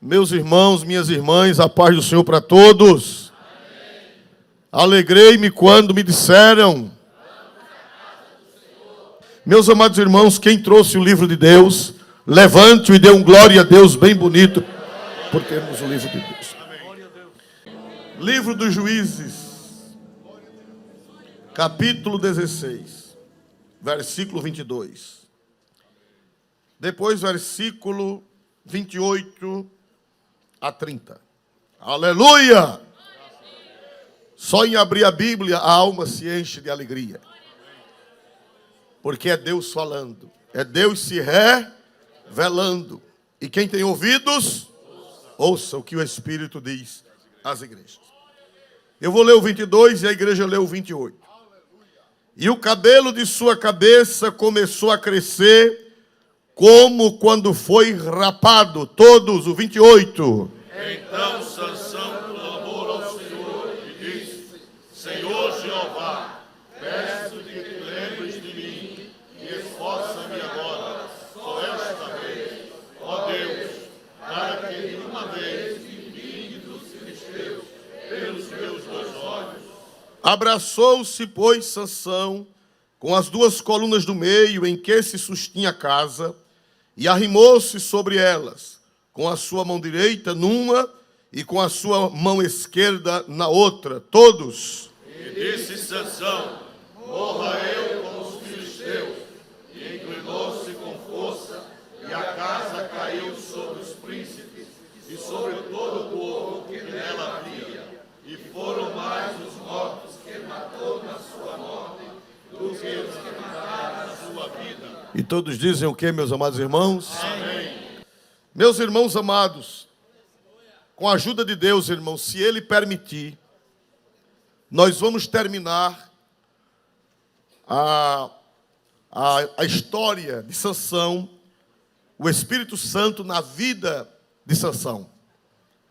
Meus irmãos, minhas irmãs, a paz do Senhor para todos. Alegrei-me quando me disseram. Meus amados irmãos, quem trouxe o livro de Deus, levante-o e dê um glória a Deus bem bonito por termos o livro de Deus. Livro dos Juízes, capítulo 16, versículo 22. Depois, versículo 28 a 30. Aleluia! Só em abrir a Bíblia a alma se enche de alegria. Porque é Deus falando, é Deus se revelando. E quem tem ouvidos, ouça o que o Espírito diz às igrejas. Eu vou ler o 22 e a igreja lê o 28. E o cabelo de sua cabeça começou a crescer como quando foi rapado. Todos, o 28. Então Sansão clamou ao Senhor e disse: Senhor Jeová, peço-te que te lembres de mim e esforça-me agora, só esta vez, ó Deus, para que de uma vez me vingue dos filisteus pelos meus dois olhos. Abraçou-se, pois, Sansão com as duas colunas do meio em que se sustinha a casa, e arrimou-se sobre elas, com a sua mão direita numa e com a sua mão esquerda na outra. Todos. E disse Sansão: morra eu com os filisteus. E inclinou-se com força, e a casa caiu sobre os príncipes e sobre todo o povo que nela havia. E foram mais os mortos que matou na sua morte do que os que mataram na sua vida. E todos dizem o que, meus amados irmãos? Amém. Meus irmãos amados, com a ajuda de Deus, irmãos, se Ele permitir, nós vamos terminar a história de Sansão, o Espírito Santo na vida de Sansão.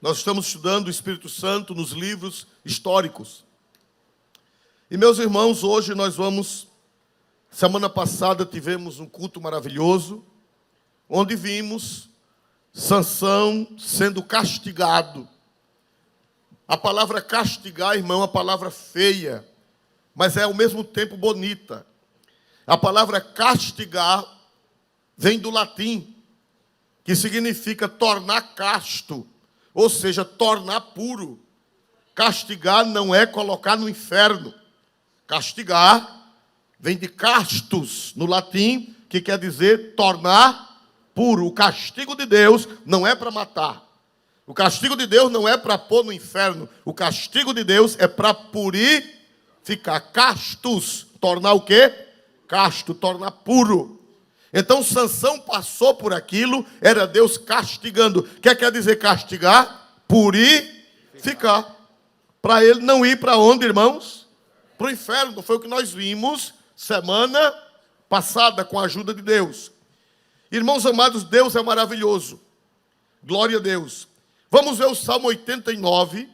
Nós estamos estudando o Espírito Santo nos livros históricos. E, meus irmãos, hoje nós vamos... Semana passada tivemos um culto maravilhoso, onde vimos Sansão sendo castigado. A palavra castigar, irmão, é uma palavra feia, mas é ao mesmo tempo bonita. A palavra castigar vem do latim, que significa tornar casto, ou seja, tornar puro. Castigar não é colocar no inferno. Castigar vem de castus, no latim, que quer dizer tornar puro. O castigo de Deus não é para matar. O castigo de Deus não é para pôr no inferno. O castigo de Deus é para purificar. Castus, tornar o quê? Casto, tornar puro. Então Sansão passou por aquilo, era Deus castigando. O que quer dizer castigar? Purificar. Para ele não ir para onde, irmãos? Para o inferno. Foi o que nós vimos semana passada, com a ajuda de Deus. Irmãos amados, Deus é maravilhoso. Glória a Deus. Vamos ver o Salmo 89,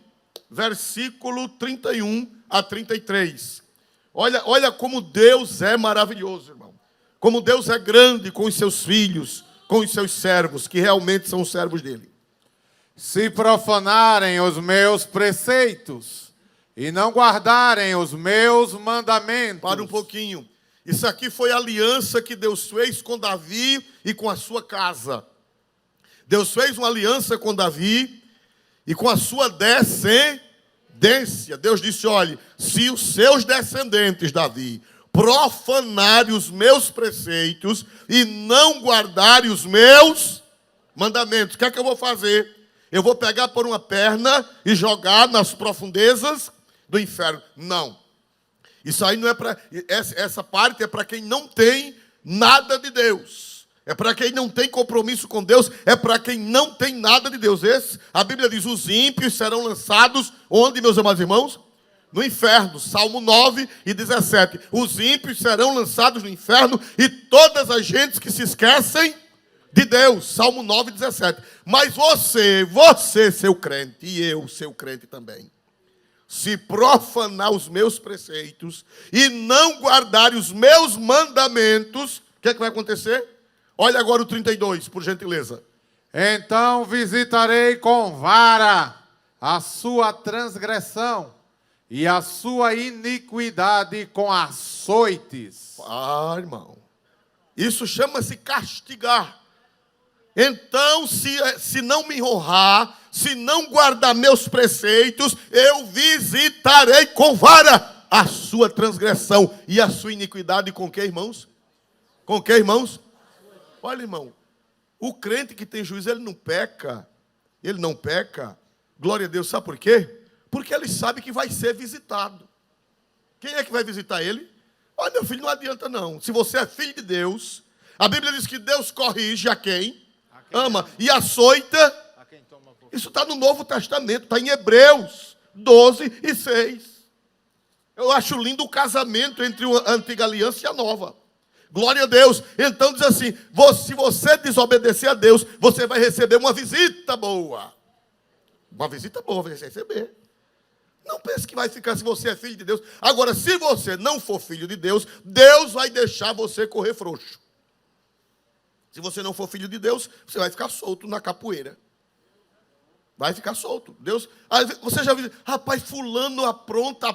versículo 31 a 33. Olha como Deus é maravilhoso, irmão. Como Deus é grande com os seus filhos, com os seus servos, que realmente são os servos dele. Se profanarem os meus preceitos e não guardarem os meus mandamentos. Para um pouquinho. Isso aqui foi a aliança que Deus fez com Davi e com a sua casa. Deus fez uma aliança com Davi e com a sua descendência. Deus disse, olha, se os seus descendentes, Davi, profanarem os meus preceitos e não guardarem os meus mandamentos, o que é que eu vou fazer? Eu vou pegar por uma perna e jogar nas profundezas do inferno. Não. Isso aí não é para... Essa parte é para quem não tem nada de Deus. É para quem não tem compromisso com Deus. É para quem não tem nada de Deus. A Bíblia diz, os ímpios serão lançados... Onde, meus amados irmãos? No inferno. Salmo 9 e 17. Os ímpios serão lançados no inferno e todas as gentes que se esquecem de Deus. Salmo 9 e 17. Mas você, seu crente, e eu, seu crente também, se profanar os meus preceitos e não guardar os meus mandamentos, o que é que vai acontecer? Olha agora o 32, por gentileza. Então visitarei com vara a sua transgressão e a sua iniquidade com açoites. Ah, irmão, isso chama-se castigar. Então, se não me honrar, se não guardar meus preceitos, eu visitarei com vara a sua transgressão e a sua iniquidade com que, irmãos? Com que, irmãos? Olha, irmão, o crente que tem juízo, ele não peca. Ele não peca. Glória a Deus, sabe por quê? Porque ele sabe que vai ser visitado. Quem é que vai visitar ele? Olha, meu filho, não adianta não. Se você é filho de Deus, a Bíblia diz que Deus corrige a quem ama e açoita. Isso está no Novo Testamento, está em Hebreus 12:6. Eu acho lindo o casamento entre a antiga aliança e a nova. Glória a Deus. Então diz assim, se você desobedecer a Deus, você vai receber uma visita boa. Uma visita boa vai receber. Não pense que vai ficar se você é filho de Deus. Agora, se você não for filho de Deus, Deus vai deixar você correr frouxo. Se você não for filho de Deus, você vai ficar solto na capoeira. Vai ficar solto. Deus, você já viu, rapaz, fulano apronta,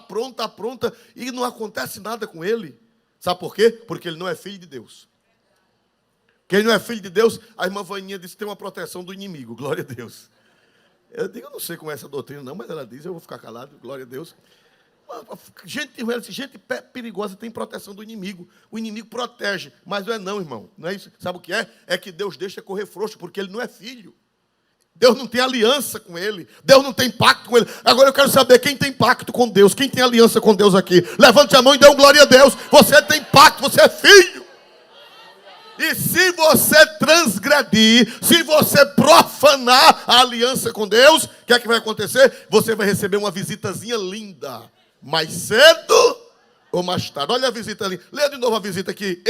e não acontece nada com ele. Sabe por quê? Porque ele não é filho de Deus. Quem não é filho de Deus, a irmã Vaninha disse que tem uma proteção do inimigo. Glória a Deus. Eu digo, eu não sei como é essa doutrina não, mas ela diz, eu vou ficar calado, glória a Deus. Gente perigosa tem proteção do inimigo. O inimigo protege, mas não é não, irmão. Não é isso. Sabe o que é? É que Deus deixa correr frouxo, porque ele não é filho. Deus não tem aliança com ele. Deus não tem pacto com ele. Agora eu quero saber quem tem pacto com Deus. Quem tem aliança com Deus aqui? Levante a mão e dê um glória a Deus. Você tem pacto, você é filho. E se você transgredir, se você profanar a aliança com Deus, o que é que vai acontecer? Você vai receber uma visitazinha linda. Mais cedo ou mais tarde. Olha a visita ali. Leia de novo a visita que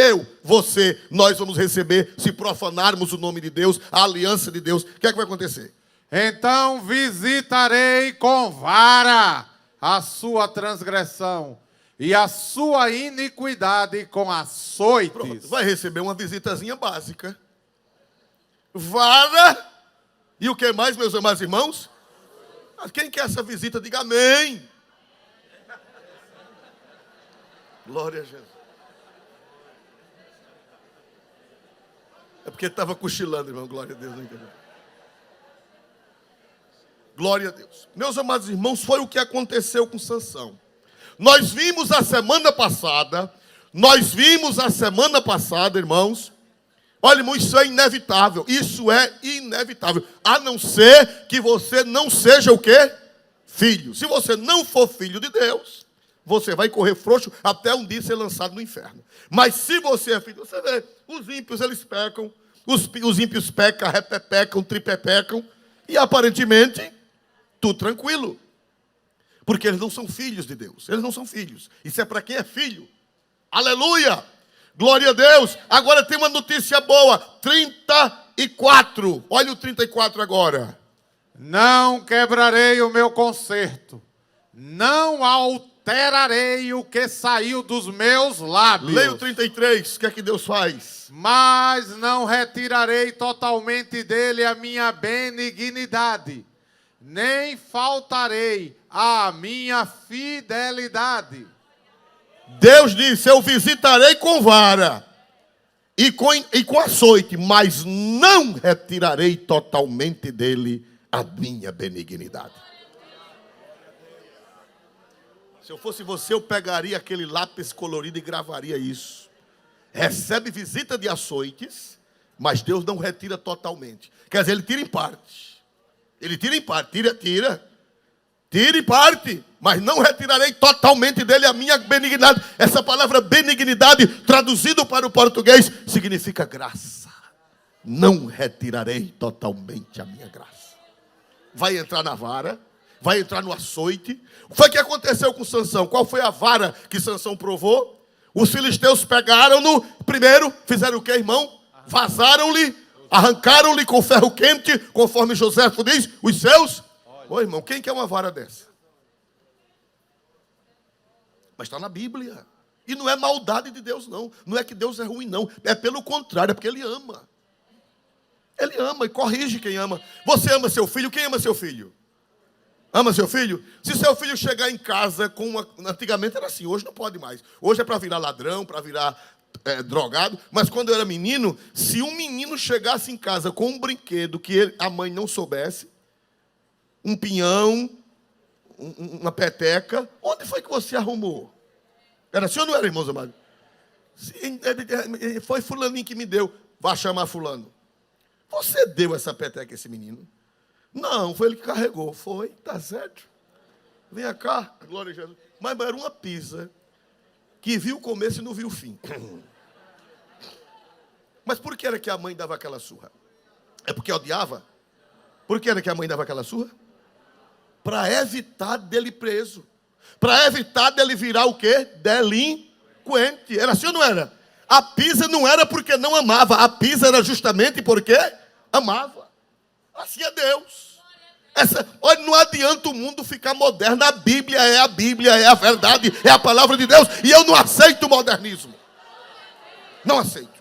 você, nós vamos receber se profanarmos o nome de Deus, a aliança de Deus. O que é que vai acontecer? Então visitarei com vara a sua transgressão e a sua iniquidade com açoites. Pronto, vai receber uma visitazinha básica. Vara. E o que mais, meus amados irmãos? Quem quer essa visita, diga amém. Glória a Jesus. É porque estava cochilando, irmão. Glória a Deus. Não entendeu? Glória a Deus. Meus amados irmãos, foi o que aconteceu com Sansão. Nós vimos a semana passada, irmãos. Olha, irmão, isso é inevitável. Isso é inevitável. A não ser que você não seja o quê? Filho. Se você não for filho de Deus, você vai correr frouxo até um dia ser lançado no inferno. Mas se você é filho, você vê, os ímpios eles pecam, os ímpios pecam, repepecam, tripepecam, e aparentemente, tudo tranquilo. Porque eles não são filhos de Deus, eles não são filhos. Isso é para quem é filho. Aleluia! Glória a Deus! Agora tem uma notícia boa, 34. Olha o 34 agora. Não quebrarei o meu concerto, não alterarei o que saiu dos meus lábios. Leia o 33, o que é que Deus faz? Mas não retirarei totalmente dele a minha benignidade, nem faltarei à minha fidelidade. Deus disse, eu visitarei com vara e com açoite, mas não retirarei totalmente dele a minha benignidade. Se eu fosse você, eu pegaria aquele lápis colorido e gravaria isso. Recebe visita de açoites, mas Deus não retira totalmente. Quer dizer, ele tira em parte. Ele tira em parte, tira em parte, mas não retirarei totalmente dele a minha benignidade. Essa palavra benignidade, traduzido para o português, significa graça. Não retirarei totalmente a minha graça. Vai entrar na vara, vai entrar no açoite. Foi o que aconteceu com Sansão. Qual foi a vara que Sansão provou? Os filisteus pegaram-no, primeiro, fizeram o que, irmão? Vazaram-lhe, arrancaram-lhe com ferro quente, conforme Joséfo diz, os seus. Ô irmão, quem quer uma vara dessa? Mas está na Bíblia. E não é maldade de Deus, não. Não é que Deus é ruim, não. É pelo contrário, é porque Ele ama. Ele ama e corrige quem ama. Você ama seu filho? Quem ama seu filho? Ama seu filho? Se seu filho chegar em casa com uma... Antigamente era assim, hoje não pode mais. Hoje é para virar ladrão, para virar drogado. Mas quando eu era menino, se um menino chegasse em casa com um brinquedo que a mãe não soubesse, um pinhão, uma peteca, onde foi que você arrumou? Era assim ou não era, irmãos amados? Foi fulaninho que me deu. Vá chamar fulano. Você deu essa peteca a esse menino? Não, foi ele que carregou. Foi, tá certo. Venha cá, glória a Jesus. Mas era uma pizza que viu o começo e não viu o fim. Mas por que era que a mãe dava aquela surra? É porque odiava? Por que era que a mãe dava aquela surra? Para evitar dele preso. Para evitar dele virar o quê? Delinquente. Era assim ou não era? A pizza não era porque não amava. A pizza era justamente porque amava. Assim é Deus. Olha, não adianta o mundo ficar moderno. A Bíblia, é a verdade, é a palavra de Deus. E eu não aceito o modernismo. Não aceito.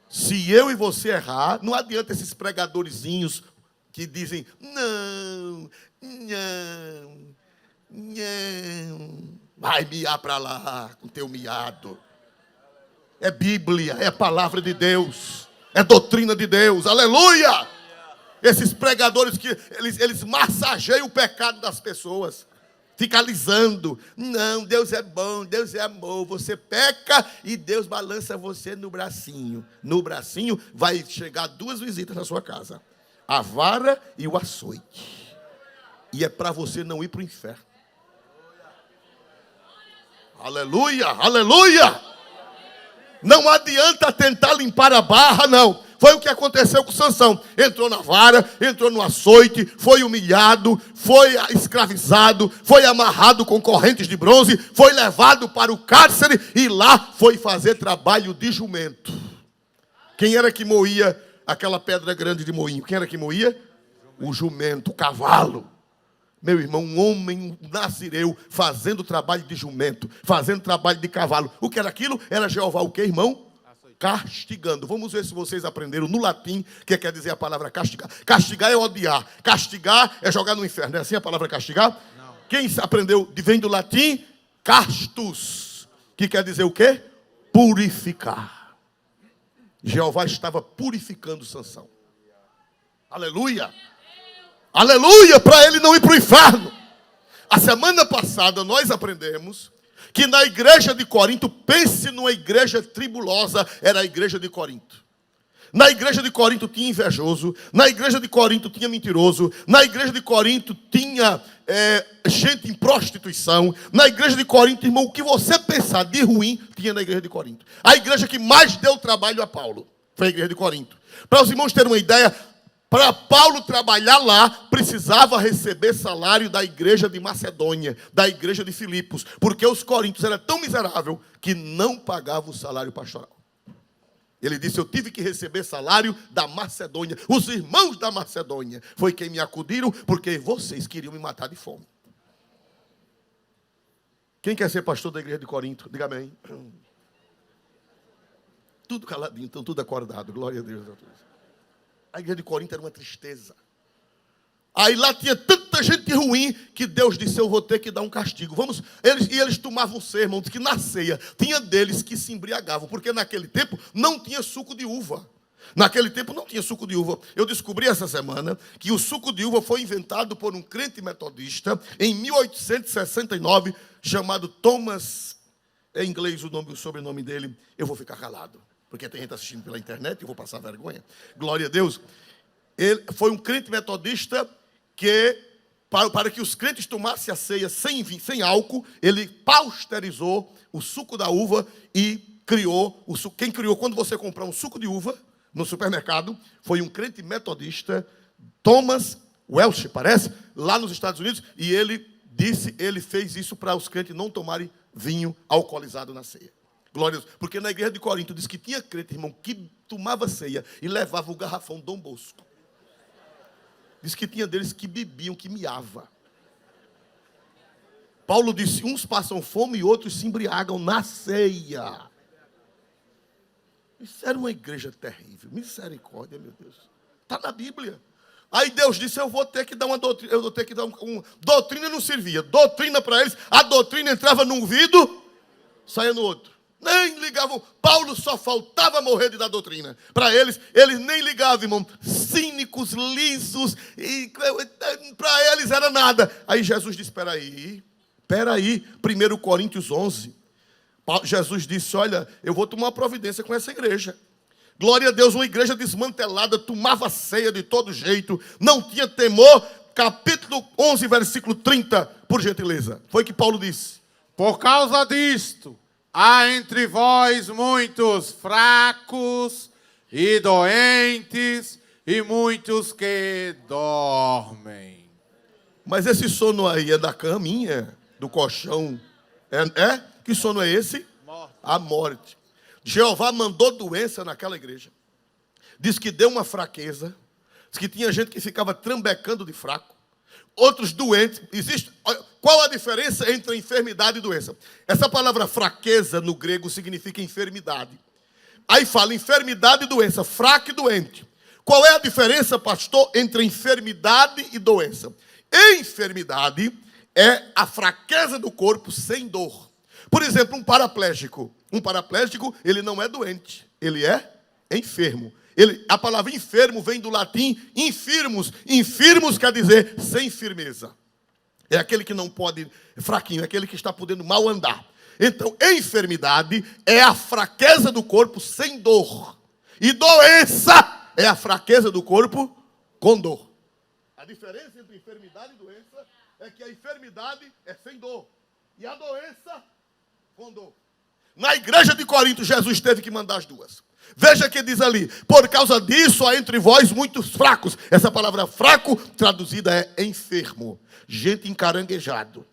Se eu e você errar, não adianta esses pregadorzinhos que dizem, não, vai miar para lá com teu miado. É Bíblia, é a palavra de Deus, é doutrina de Deus, aleluia! Esses pregadores que eles massageiam o pecado das pessoas, fica alisando. Não, Deus é bom, Deus é amor. Você peca e Deus balança você no bracinho. No bracinho vai chegar 2 visitas na sua casa: a vara e o açoite. E é para você não ir para o inferno. Aleluia, aleluia! Não adianta tentar limpar a barra, não. Foi o que aconteceu com Sansão. Entrou na vara, entrou no açoite, foi humilhado, foi escravizado, foi amarrado com correntes de bronze, foi levado para o cárcere e lá foi fazer trabalho de jumento. Quem era que moía aquela pedra grande de moinho? Quem era que moía? O jumento, o cavalo. Meu irmão, um homem nazireu fazendo trabalho de jumento, fazendo trabalho de cavalo. O que era aquilo? Era Jeová o quê, irmão? Castigando. Vamos ver se vocês aprenderam no latim o que quer dizer a palavra castigar. Castigar é odiar. Castigar é jogar no inferno. É assim a palavra castigar? Não. Quem aprendeu, vem do latim, castus, que quer dizer o quê? Purificar. Jeová estava purificando Sansão. Aleluia. Aleluia, para ele não ir para o inferno. A semana passada nós aprendemos que na igreja de Corinto, pense numa igreja tribulosa, era a igreja de Corinto. Na igreja de Corinto tinha invejoso, na igreja de Corinto tinha mentiroso, na igreja de Corinto tinha gente em prostituição, na igreja de Corinto, irmão, o que você pensar de ruim, tinha na igreja de Corinto. A igreja que mais deu trabalho a Paulo foi a igreja de Corinto. Para os irmãos terem uma ideia, para Paulo trabalhar lá, precisava receber salário da igreja de Macedônia, da igreja de Filipos, porque os coríntios eram tão miseráveis que não pagavam o salário pastoral. Ele disse, eu tive que receber salário da Macedônia. Os irmãos da Macedônia foi quem me acudiram, porque vocês queriam me matar de fome. Quem quer ser pastor da igreja de Corinto? Diga amém. Tudo caladinho, então tudo acordado. Glória a Deus. A igreja de Corinto era uma tristeza. Aí lá tinha tanta gente ruim que Deus disse, eu vou ter que dar um castigo. Eles tomavam sermão, diz que na ceia tinha deles que se embriagavam, porque naquele tempo não tinha suco de uva. Naquele tempo não tinha suco de uva. Eu descobri essa semana que o suco de uva foi inventado por um crente metodista em 1869, chamado Thomas, em inglês o sobrenome dele, eu vou ficar calado. Porque tem gente assistindo pela internet, eu vou passar vergonha. Glória a Deus. Ele foi um crente metodista que, para que os crentes tomassem a ceia sem álcool, ele pasteurizou o suco da uva e criou o suco. Quem criou, quando você comprar um suco de uva no supermercado, foi um crente metodista, Thomas Welsh, parece, lá nos Estados Unidos, e ele fez isso para os crentes não tomarem vinho alcoolizado na ceia. Glória a Deus. Porque na igreja de Corinto diz que tinha crente, irmão, que tomava ceia e levava o garrafão Dom Bosco. Diz que tinha deles que bebiam, que miava. Paulo disse, uns passam fome e outros se embriagam na ceia. Isso era uma igreja terrível. Misericórdia, meu Deus. Está na Bíblia. Aí Deus disse, eu vou ter que dar uma doutrina. Eu vou ter que dar doutrina não servia. Doutrina para eles. A doutrina entrava num ouvido, saía no outro. Nem ligavam. Paulo só faltava morrer de dar doutrina. Para eles nem ligavam, irmão. Cínicos, lisos. E para eles era nada. Aí Jesus disse, espera aí. 1 Coríntios 11. Jesus disse, olha, eu vou tomar uma providência com essa igreja. Glória a Deus, uma igreja desmantelada, tomava ceia de todo jeito, não tinha temor. Capítulo 11, versículo 30, por gentileza. Foi que Paulo disse. Por causa disto, há entre vós muitos fracos e doentes, e muitos que dormem. Mas esse sono aí é da caminha, do colchão. É? Que sono é esse? Morte. A morte. Jeová mandou doença naquela igreja. Diz que deu uma fraqueza. Diz que tinha gente que ficava trambecando de fraco. Outros doentes. Qual a diferença entre enfermidade e doença? Essa palavra fraqueza no grego significa enfermidade. Aí fala enfermidade e doença, fraco e doente. Qual é a diferença, pastor, entre enfermidade e doença? Enfermidade é a fraqueza do corpo sem dor. Por exemplo, um paraplégico. Um paraplégico, ele não é doente, ele é enfermo. A palavra enfermo vem do latim infirmus. Infirmus quer dizer sem firmeza. É aquele que não pode, fraquinho, é aquele que está podendo mal andar. Então, enfermidade é a fraqueza do corpo sem dor. E doença é a fraqueza do corpo com dor. A diferença entre enfermidade e doença é que a enfermidade é sem dor. E a doença com dor. Na igreja de Corinto, Jesus teve que mandar as duas. Veja que diz ali, por causa disso há entre vós muitos fracos. Essa palavra fraco, traduzida é enfermo. Gente encaranguejado.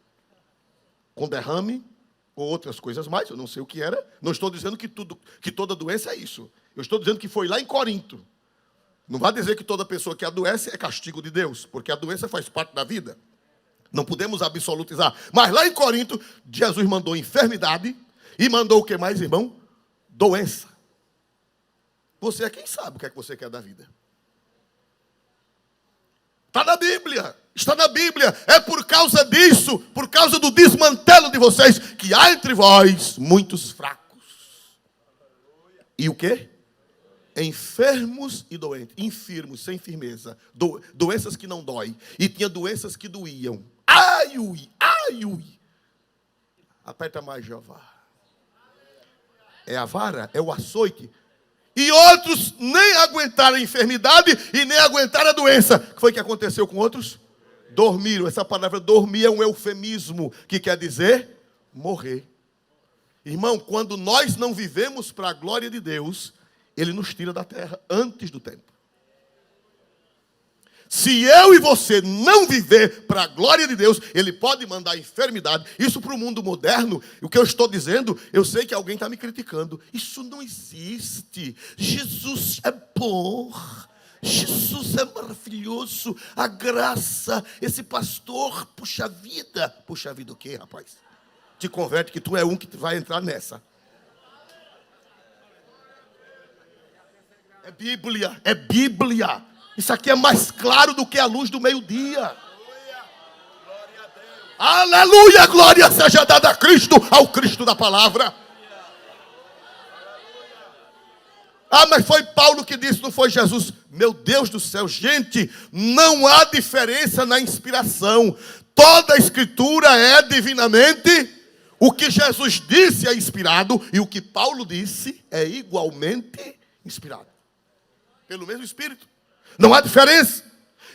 Com derrame, ou outras coisas mais, eu não sei o que era. Não estou dizendo que toda doença é isso. Eu estou dizendo que foi lá em Corinto. Não vai dizer que toda pessoa que adoece é castigo de Deus, porque a doença faz parte da vida. Não podemos absolutizar. Mas lá em Corinto, Jesus mandou enfermidade e mandou o que mais, irmão? Doença. Você é quem sabe o que é que você quer da vida. Está na Bíblia. Está na Bíblia. É por causa disso, por causa do desmantelo de vocês, que há entre vós muitos fracos. E o quê? Enfermos e doentes. Infirmos, sem firmeza. Doenças que não doem. E tinha doenças que doíam. Ai, ui, ai, ui. Aperta mais, Jeová. É a vara, é o açoite. E outros nem aguentaram a enfermidade e nem aguentaram a doença. O que foi que aconteceu com outros? Dormiram. Essa palavra dormir é um eufemismo que quer dizer morrer. Irmão, quando nós não vivemos para a glória de Deus, Ele nos tira da terra antes do tempo. Se eu e você não viver para a glória de Deus, Ele pode mandar enfermidade. Isso para o mundo moderno, o que eu estou dizendo, eu sei que alguém está me criticando. Isso não existe. Jesus é bom. Jesus é maravilhoso. A graça, esse pastor, puxa vida. Puxa vida o quê, rapaz? Te converte que tu é um que vai entrar nessa. É Bíblia, é Bíblia. Isso aqui é mais claro do que a luz do meio-dia. Aleluia, glória seja dada a Cristo, ao Cristo da palavra. Ah, mas foi Paulo que disse, não foi Jesus. Meu Deus do céu, gente, não há diferença na inspiração. Toda a escritura é divinamente. O que Jesus disse é inspirado e o que Paulo disse é igualmente inspirado. Pelo mesmo Espírito. Não há diferença.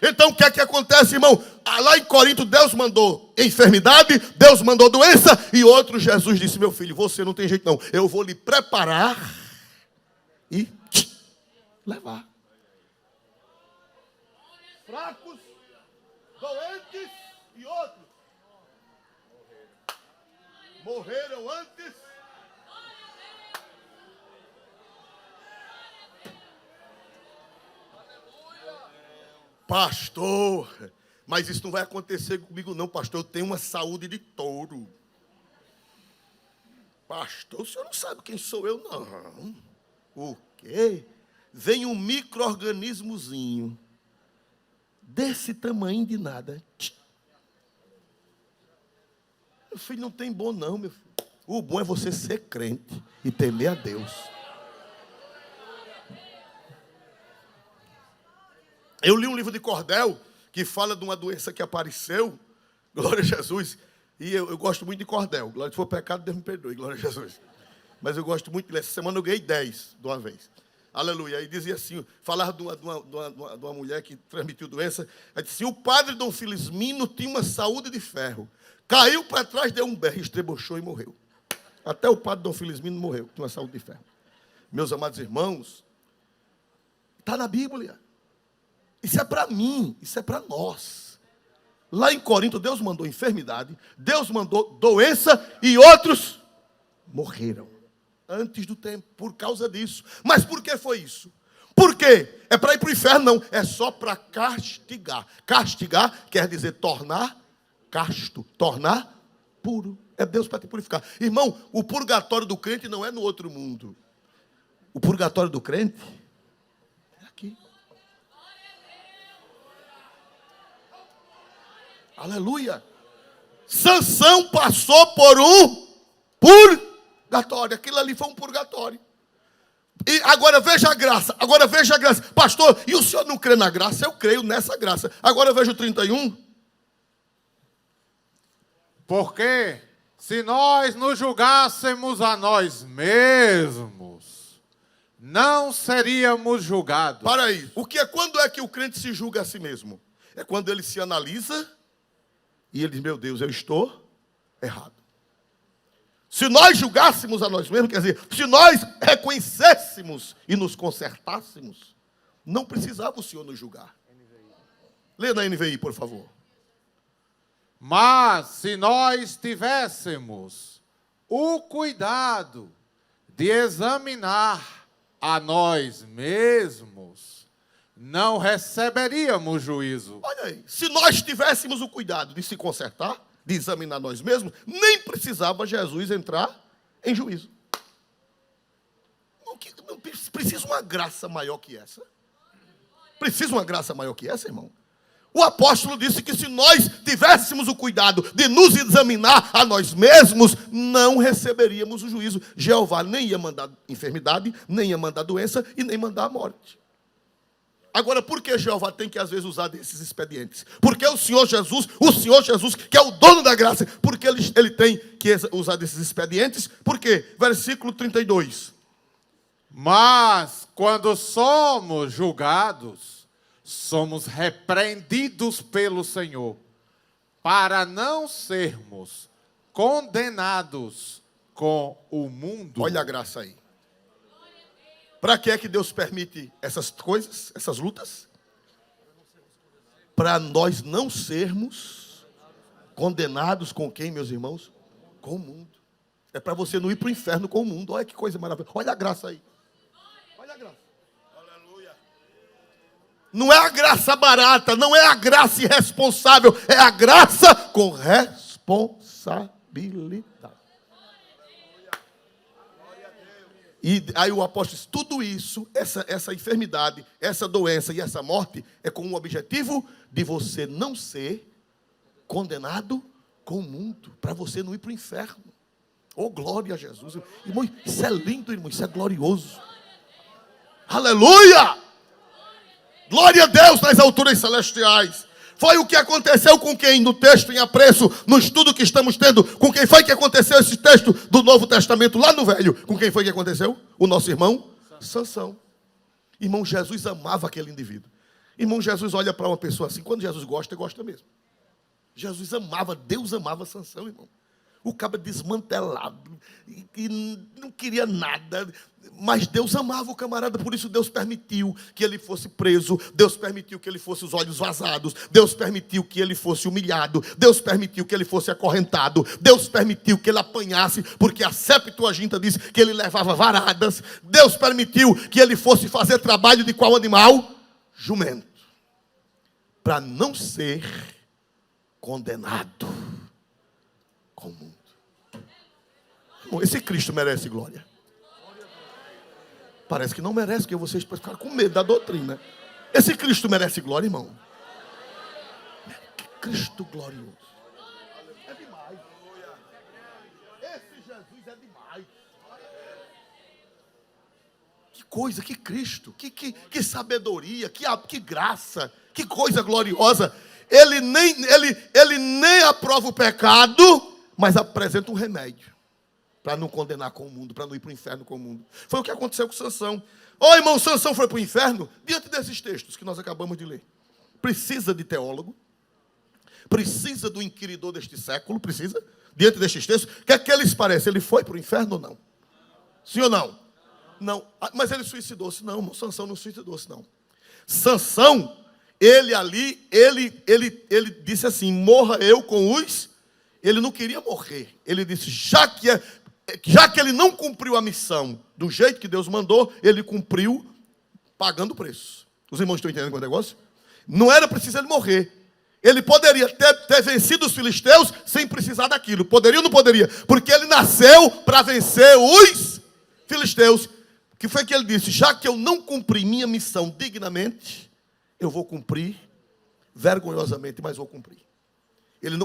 Então o que é que acontece, irmão? Lá em Corinto Deus mandou enfermidade, Deus mandou doença, e outro Jesus disse, meu filho, você não tem jeito não. Eu vou lhe preparar e levar. Fracos, doentes e outros morreram antes. Pastor, mas isso não vai acontecer comigo não, pastor. Eu tenho uma saúde de touro. Pastor, o senhor não sabe quem sou eu, não. quê? Vem um micro-organismozinho desse tamanho de nada. Meu filho, não tem bom não, meu filho. O bom é você ser crente e temer a Deus. Eu li um livro de Cordel que fala de uma doença que apareceu, glória a Jesus, e eu gosto muito de Cordel. Glória, se for pecado, Deus me perdoe, glória a Jesus. Mas eu gosto muito de ler. Essa semana eu ganhei 10 de uma vez. Aleluia. Aí dizia assim, falava de uma mulher que transmitiu doença. Aí disse assim, o padre Dom Filismino tinha uma saúde de ferro. Caiu para trás, deu um berro, estrebochou e morreu. Até o padre Dom Filismino morreu, tinha uma saúde de ferro. Meus amados irmãos, está na Bíblia. Isso é para mim, isso é para nós. Lá em Corinto, Deus mandou enfermidade, Deus mandou doença e outros morreram antes do tempo, por causa disso. Mas por que foi isso? Por quê? É para ir para o inferno? Não, é só para castigar. Castigar quer dizer tornar casto, tornar puro. É Deus para te purificar. Irmão, o purgatório do crente não é no outro mundo. O purgatório do crente é aqui. Aleluia. Sansão passou por um purgatório. Aquilo ali foi um purgatório. E agora veja a graça. Agora veja a graça. Pastor, e o senhor não crê na graça? Eu creio nessa graça. Agora veja o 31. Porque se nós nos julgássemos a nós mesmos, não seríamos julgados. Para aí. Quando é que o crente se julga a si mesmo? É quando ele se analisa e ele diz, meu Deus, eu estou errado. Se nós julgássemos a nós mesmos, quer dizer, se nós reconhecêssemos e nos consertássemos, não precisava o Senhor nos julgar. Lê na NVI, por favor. Mas se nós tivéssemos o cuidado de examinar a nós mesmos, não receberíamos juízo. Olha aí, se nós tivéssemos o cuidado de se consertar, de examinar nós mesmos, nem precisava Jesus entrar em juízo. Não precisa uma graça maior que essa? Precisa uma graça maior que essa, irmão? O apóstolo disse que se nós tivéssemos o cuidado de nos examinar a nós mesmos, não receberíamos o juízo. Jeová nem ia mandar enfermidade, nem ia mandar doença e nem mandar a morte. Agora, por que Jeová tem que às vezes usar desses expedientes? Porque o Senhor Jesus, que é o dono da graça, porque ele tem que usar desses expedientes? Por quê? Versículo 32. Mas quando somos julgados, somos repreendidos pelo Senhor, para não sermos condenados com o mundo. Olha a graça aí. Para que é que Deus permite essas coisas, essas lutas? Para nós não sermos condenados com quem, meus irmãos? Com o mundo. É para você não ir para o inferno com o mundo. Olha que coisa maravilhosa. Olha a graça aí. Olha a graça. Aleluia. Não é a graça barata, não é a graça irresponsável, é a graça com responsabilidade. E aí o apóstolo diz, tudo isso, essa enfermidade, essa doença e essa morte, é com o objetivo de você não ser condenado com o mundo, para você não ir para o inferno. Oh, glória a Jesus. Irmão, isso é lindo, irmão, isso é glorioso. Aleluia! Glória a Deus nas alturas celestiais. Foi o que aconteceu com quem no texto em apreço, no estudo que estamos tendo, com quem foi que aconteceu esse texto do Novo Testamento lá no Velho? Com quem foi que aconteceu? O nosso irmão Sansão. Irmão, Jesus amava aquele indivíduo. Irmão, Jesus olha para uma pessoa assim, quando Jesus gosta, gosta mesmo. Jesus amava, Deus amava Sansão, irmão. O cabra desmantelado, e não queria nada, mas Deus amava o camarada, por isso Deus permitiu que ele fosse preso, Deus permitiu que ele fosse os olhos vazados, Deus permitiu que ele fosse humilhado, Deus permitiu que ele fosse acorrentado, Deus permitiu que ele apanhasse, porque a Septuaginta diz que ele levava varadas, Deus permitiu que ele fosse fazer trabalho de qual animal? Jumento, para não ser condenado com o mundo. Esse Cristo merece glória. Parece que não merece, porque vocês ficaram com medo da doutrina. Esse Cristo merece glória, irmão? Que Cristo glorioso. É demais. Esse Jesus é demais. Que coisa, que Cristo, que sabedoria, que graça, que coisa gloriosa. Ele nem aprova o pecado, mas apresenta um remédio para não condenar com o mundo, para não ir para o inferno com o mundo. Foi o que aconteceu com Sansão. Ô irmão, Sansão foi para o inferno diante desses textos que nós acabamos de ler. Precisa de teólogo, precisa do inquiridor deste século, precisa, diante destes textos. O que é que eles parecem? Ele foi para o inferno ou não? Sim ou não? Não. Mas ele suicidou-se? Não, irmão, Sansão não suicidou-se, não. Sansão, ele disse assim, morra eu com os... Ele não queria morrer. Ele disse, já que ele não cumpriu a missão do jeito que Deus mandou, ele cumpriu pagando o preço. Os irmãos estão entendendo o negócio? Não era preciso ele morrer. Ele poderia ter vencido os filisteus sem precisar daquilo. Poderia ou não poderia? Porque ele nasceu para vencer os filisteus. O que foi que ele disse? Já que eu não cumpri minha missão dignamente, eu vou cumprir vergonhosamente, mas vou cumprir.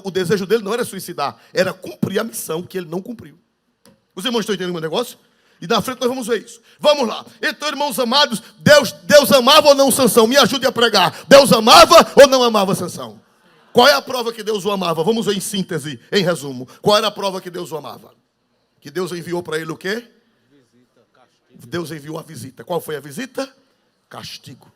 O desejo dele não era suicidar, era cumprir a missão que ele não cumpriu. Os irmãos estão entendendo o meu negócio? E na frente nós vamos ver isso. Vamos lá. Então, irmãos amados, Deus amava ou não Sansão? Me ajude a pregar. Deus amava ou não amava Sansão? Qual é a prova que Deus o amava? Vamos ver em síntese, em resumo. Qual era a prova que Deus o amava? Que Deus enviou para ele o quê? Visita, castigo. Deus enviou a visita. Qual foi a visita? Castigo.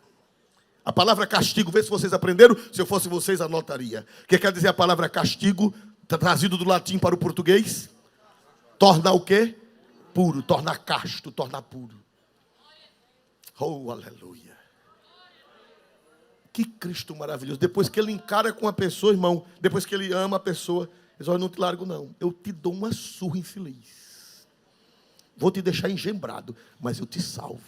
A palavra castigo, vê se vocês aprenderam. Se eu fosse vocês, anotaria. O que quer dizer a palavra castigo? Trazido do latim para o português? Torna o quê? Puro. Torna casto, torna puro. Oh, aleluia. Que Cristo maravilhoso. Depois que ele encara com a pessoa, irmão, depois que ele ama a pessoa, ele diz, olha, não te largo não. Eu te dou uma surra infeliz. Vou te deixar engembrado, mas eu te salvo.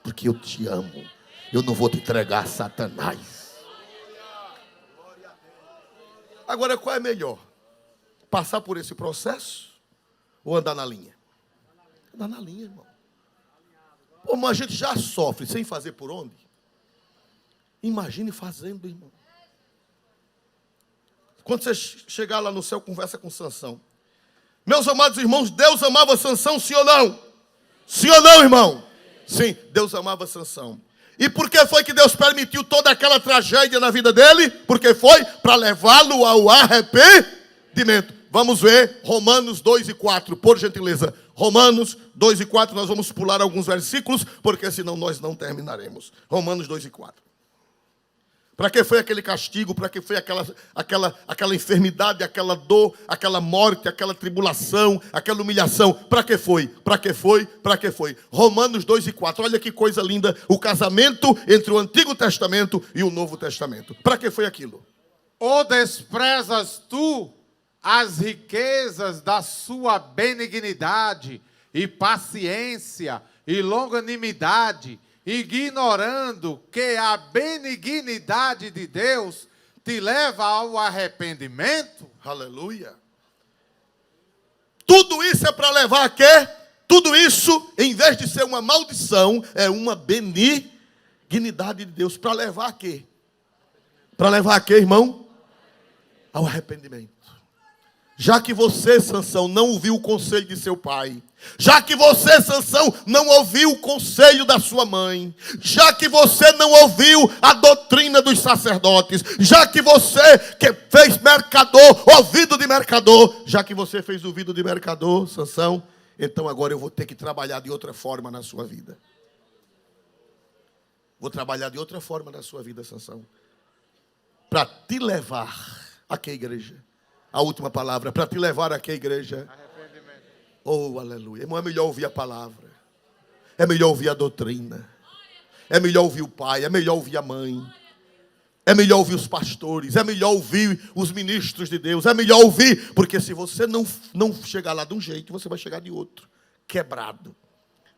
Porque eu te amo. Eu não vou te entregar a Satanás. Agora, qual é melhor? Passar por esse processo ou andar na linha? Andar na linha, irmão. Pô, mas a gente já sofre sem fazer por onde? Imagine fazendo, irmão. Quando você chegar lá no céu, conversa com Sansão. Meus amados irmãos, Deus amava Sansão, sim ou não? Sim ou não, irmão? Sim, Deus amava Sansão. E por que foi que Deus permitiu toda aquela tragédia na vida dele? Porque foi para levá-lo ao arrependimento. Vamos ver Romanos 2 e 4, por gentileza. Romanos 2 e 4, nós vamos pular alguns versículos, porque senão nós não terminaremos. Romanos 2 e 4. Para que foi aquele castigo? Para que foi aquela enfermidade, aquela dor, aquela morte, aquela tribulação, aquela humilhação? Para que foi? Para que foi? Para que foi? Romanos 2 e 4. Olha que coisa linda. O casamento entre o Antigo Testamento e o Novo Testamento. Para que foi aquilo? Ou desprezas tu as riquezas da sua benignidade e paciência e longanimidade, ignorando que a benignidade de Deus te leva ao arrependimento? Aleluia. Tudo isso é para levar a quê? Tudo isso, em vez de ser uma maldição, é uma benignidade de Deus. Para levar a quê? Para levar a quê, irmão? Ao arrependimento. Já que você, Sansão, não ouviu o conselho de seu pai, já que você, Sansão, não ouviu o conselho da sua mãe, já que você não ouviu a doutrina dos sacerdotes, já que você que fez mercador, ouvido de mercador, já que você fez ouvido de mercador, Sansão, então agora eu vou ter que trabalhar de outra forma na sua vida. Vou trabalhar de outra forma na sua vida, Sansão, para te levar a que igreja? A última palavra, para te levar a que igreja? Oh, aleluia. Irmão, é melhor ouvir a palavra. É melhor ouvir a doutrina. É melhor ouvir o pai. É melhor ouvir a mãe. É melhor ouvir os pastores. É melhor ouvir os ministros de Deus. É melhor ouvir. Porque se você não chegar lá de um jeito, você vai chegar de outro. Quebrado.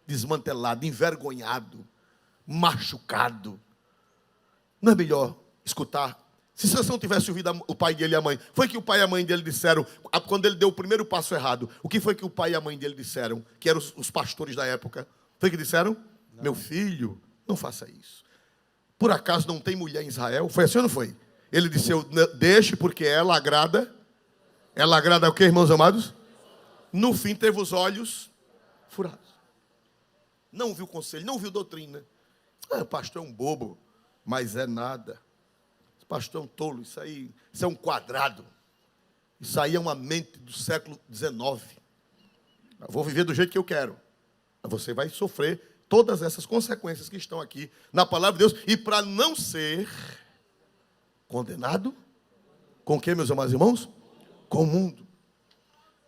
Desmantelado. Envergonhado. Machucado. Não é melhor escutar? Se Sansão tivesse ouvido o pai dele e a mãe, foi que o pai e a mãe dele disseram, quando ele deu o primeiro passo errado, o que foi que o pai e a mãe dele disseram, que eram os pastores da época? Foi que disseram? Não. Meu filho, não faça isso. Por acaso não tem mulher em Israel? Foi assim ou não foi? Ele disse, deixe porque ela agrada. Ela agrada o que, irmãos amados? No fim teve os olhos furados. Não viu conselho, não viu doutrina. O pastor é um bobo, mas é nada. O pastor é um tolo, isso é um quadrado. Isso aí é uma mente do século XIX. Eu vou viver do jeito que eu quero. Você vai sofrer todas essas consequências que estão aqui na palavra de Deus. E para não ser condenado, com quem, meus amados irmãos? Com o mundo.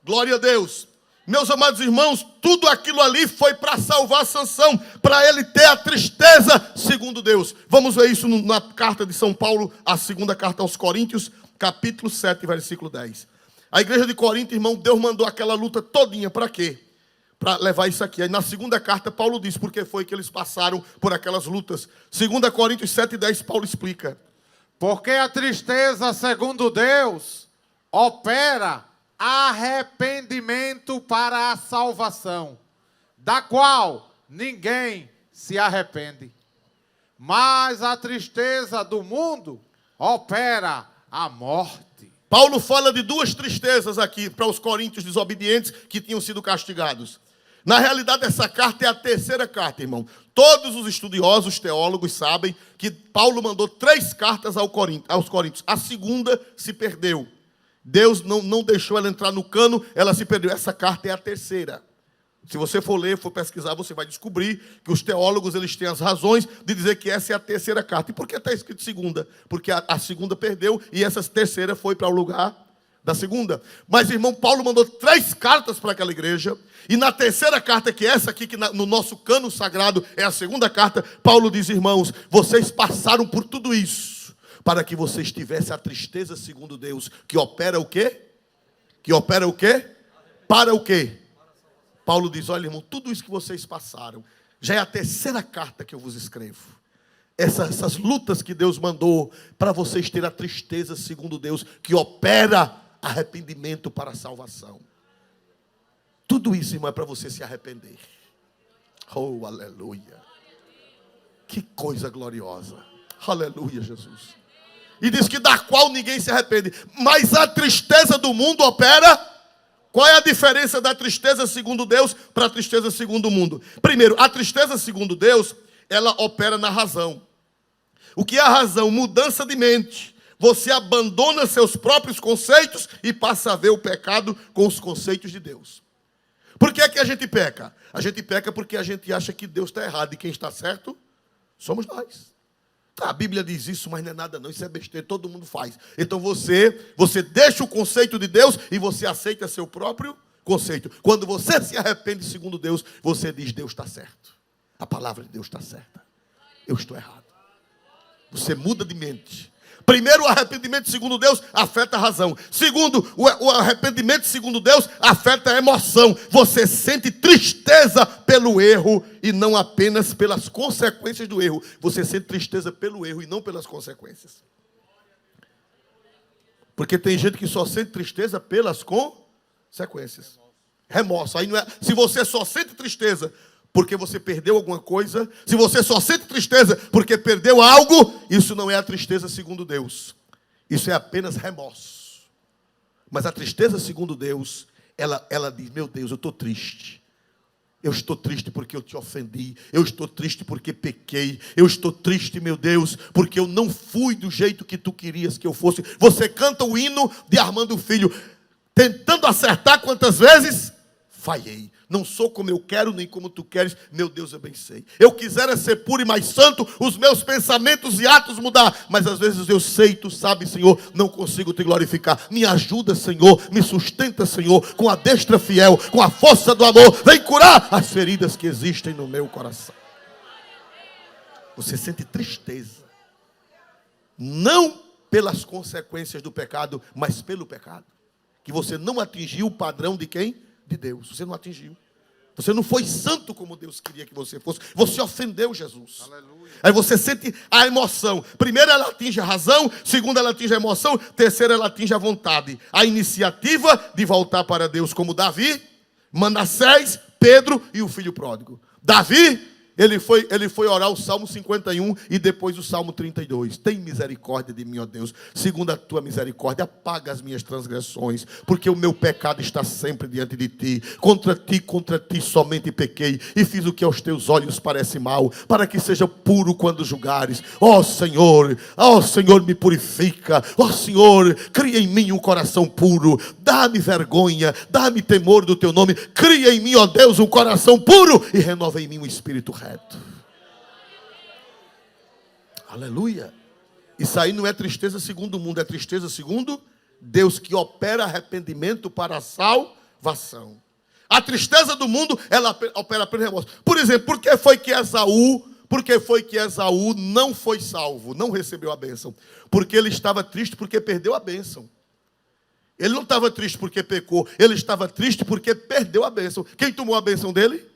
Glória a Deus. Meus amados irmãos, tudo aquilo ali foi para salvar Sansão, para ele ter a tristeza segundo Deus. Vamos ver isso na carta de São Paulo, a segunda carta aos Coríntios, capítulo 7, versículo 10. A igreja de Corinto, irmão, Deus mandou aquela luta todinha, para quê? Para levar isso aqui. Aí na segunda carta, Paulo diz por que foi que eles passaram por aquelas lutas. 2 Coríntios 7,10, Paulo explica. Porque a tristeza, segundo Deus, opera arrependimento para a salvação, da qual ninguém se arrepende. Mas a tristeza do mundo opera a morte. Paulo fala de duas tristezas aqui para os coríntios desobedientes que tinham sido castigados. Na realidade, essa carta é a terceira carta, irmão. Todos os estudiosos, teólogos sabem que Paulo mandou 3 cartas aos coríntios. A segunda se perdeu. Deus não deixou ela entrar no cano, ela se perdeu. Essa carta é a terceira. Se você for ler, for pesquisar, você vai descobrir que os teólogos eles têm as razões de dizer que essa é a terceira carta. E por que está escrito segunda? Porque a segunda perdeu e essa terceira foi para o lugar da segunda. Mas, irmão, Paulo mandou 3 cartas para aquela igreja. E na terceira carta, que é essa aqui, que no nosso cano sagrado é a segunda carta, Paulo diz, irmãos, vocês passaram por tudo isso para que vocês tivessem a tristeza segundo Deus, que opera o quê? Que opera o quê? Para o quê? Paulo diz, olha, irmão, tudo isso que vocês passaram, já é a terceira carta que eu vos escrevo. Essas lutas que Deus mandou para vocês terem a tristeza segundo Deus, que opera arrependimento para a salvação. Tudo isso, irmão, é para você se arrepender. Oh, aleluia. Que coisa gloriosa. Aleluia, Jesus. E diz que da qual ninguém se arrepende. Mas a tristeza do mundo opera. Qual é a diferença da tristeza segundo Deus para a tristeza segundo o mundo? Primeiro, a tristeza segundo Deus, ela opera na razão. O que é a razão? Mudança de mente. Você abandona seus próprios conceitos e passa a ver o pecado com os conceitos de Deus. Por que é que a gente peca? A gente peca porque a gente acha que Deus está errado e quem está certo somos nós. A Bíblia diz isso, mas não é nada não, isso é besteira, todo mundo faz. Então você deixa o conceito de Deus e você aceita seu próprio conceito. Quando você se arrepende segundo Deus, você diz, Deus está certo. A palavra de Deus está certa. Eu estou errado. Você muda de mente. Primeiro, o arrependimento segundo Deus afeta a razão. Segundo, o arrependimento segundo Deus afeta a emoção. Você sente tristeza pelo erro e não apenas pelas consequências do erro. Você sente tristeza pelo erro e não pelas consequências. Porque tem gente que só sente tristeza pelas consequências. Remorso. Aí não é, se você só sente tristeza porque você perdeu alguma coisa, se você só sente tristeza porque perdeu algo, isso não é a tristeza segundo Deus. Isso é apenas remorso. Mas a tristeza segundo Deus, ela diz, meu Deus, eu estou triste. Eu estou triste porque eu te ofendi. Eu estou triste porque pequei. Eu estou triste, meu Deus, porque eu não fui do jeito que tu querias que eu fosse. Você canta o hino de Armando Filho, tentando acertar quantas vezes? Falhei. Não sou como eu quero, nem como tu queres. Meu Deus, eu bem sei. Eu quisera ser puro e mais santo, os meus pensamentos e atos mudar. Mas às vezes eu sei, tu sabes, Senhor, não consigo te glorificar. Me ajuda, Senhor, me sustenta, Senhor, com a destra fiel, com a força do amor. Vem curar as feridas que existem no meu coração. Você sente tristeza. Não pelas consequências do pecado, mas pelo pecado. Que você não atingiu o padrão de quem? De Deus. Você não atingiu. Você não foi santo como Deus queria que você fosse. Você ofendeu Jesus. Aleluia. Aí você sente a emoção. Primeiro ela atinge a razão. Segundo ela atinge a emoção. Terceiro ela atinge a vontade. A iniciativa de voltar para Deus, como Davi, Manassés, Pedro e o filho pródigo. Davi, ele foi orar o Salmo 51 e depois o Salmo 32. Tem misericórdia de mim, ó Deus. Segundo a tua misericórdia, apaga as minhas transgressões, porque o meu pecado está sempre diante de ti. Contra ti somente pequei e fiz o que aos teus olhos parece mal, para que seja puro quando julgares. Ó Senhor, me purifica. Ó Senhor, cria em mim um coração puro. Dá-me vergonha, dá-me temor do teu nome. Cria em mim, ó Deus, um coração puro e renova em mim um espírito reto. Aleluia. Isso aí não é tristeza segundo o mundo, é tristeza segundo Deus, que opera arrependimento para a salvação. A tristeza do mundo, ela opera pelo remorso. Por exemplo, por que foi que Esaú não foi salvo, não recebeu a bênção? Porque ele estava triste porque perdeu a bênção. Ele não estava triste porque pecou, ele estava triste porque perdeu a bênção. Quem tomou a bênção dele?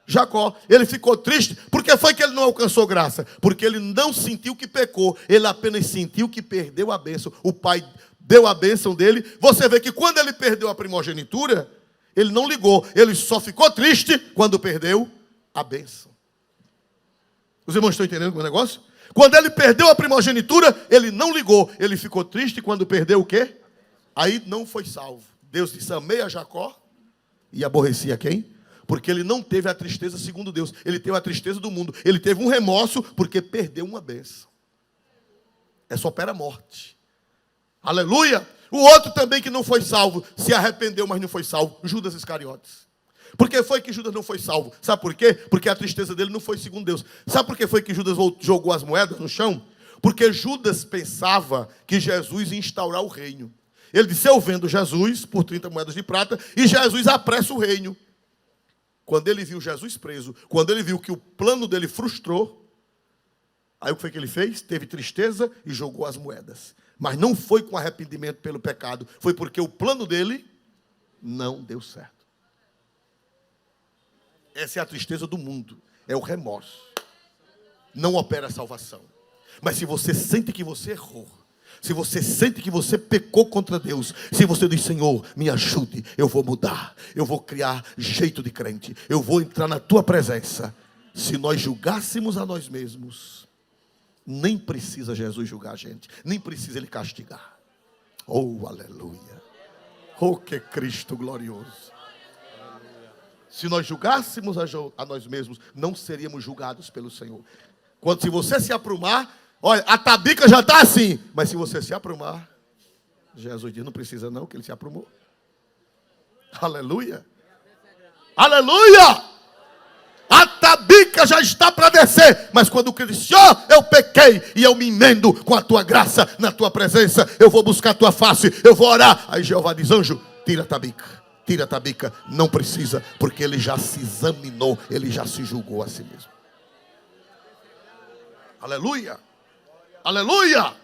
Jacó. Ele ficou triste. Por que foi que ele não alcançou graça? Porque ele não sentiu que pecou, ele apenas sentiu que perdeu a bênção. O pai deu a bênção dele. Você vê que quando ele perdeu a primogenitura, ele não ligou, ele só ficou triste quando perdeu a bênção. Os irmãos estão entendendo o negócio? Quando ele perdeu a primogenitura, ele não ligou, ele ficou triste quando perdeu o quê? Aí não foi salvo. Deus disse: amei a Jacó e aborreci a quem? Porque ele não teve a tristeza segundo Deus. Ele teve a tristeza do mundo. Ele teve um remorso porque perdeu uma bênção. Essa opera a morte. Aleluia! O outro também que não foi salvo, se arrependeu, mas não foi salvo, Judas Iscariotes. Por que foi que Judas não foi salvo? Sabe por quê? Porque a tristeza dele não foi segundo Deus. Sabe por que foi que Judas jogou as moedas no chão? Porque Judas pensava que Jesus ia instaurar o reino. Ele disse: eu vendo Jesus por 30 moedas de prata e Jesus apressa o reino. Quando ele viu Jesus preso, quando ele viu que o plano dele frustrou, aí o que foi que ele fez? Teve tristeza e jogou as moedas. Mas não foi com arrependimento pelo pecado, foi porque o plano dele não deu certo. Essa é a tristeza do mundo, é o remorso. Não opera a salvação. Mas se você sente que você errou, se você sente que você pecou contra Deus, se você diz: Senhor, me ajude, eu vou mudar, eu vou criar jeito de crente, eu vou entrar na tua presença. Se nós julgássemos a nós mesmos, nem precisa Jesus julgar a gente, nem precisa Ele castigar. Oh, aleluia. Oh, que Cristo glorioso. Se nós julgássemos a nós mesmos, não seríamos julgados pelo Senhor. Quando se você se aprumar, olha, a tabica já está assim. Mas se você se aprumar, Jesus diz: não precisa não, que ele se aprumou. Aleluia. Aleluia. A tabica já está para descer. Mas quando Cristo disse: eu pequei e eu me emendo com a tua graça na tua presença, eu vou buscar a tua face, eu vou orar. Aí Jeová diz: anjo, tira a tabica. Tira a tabica. Não precisa, porque ele já se examinou, ele já se julgou a si mesmo. Aleluia. Aleluia!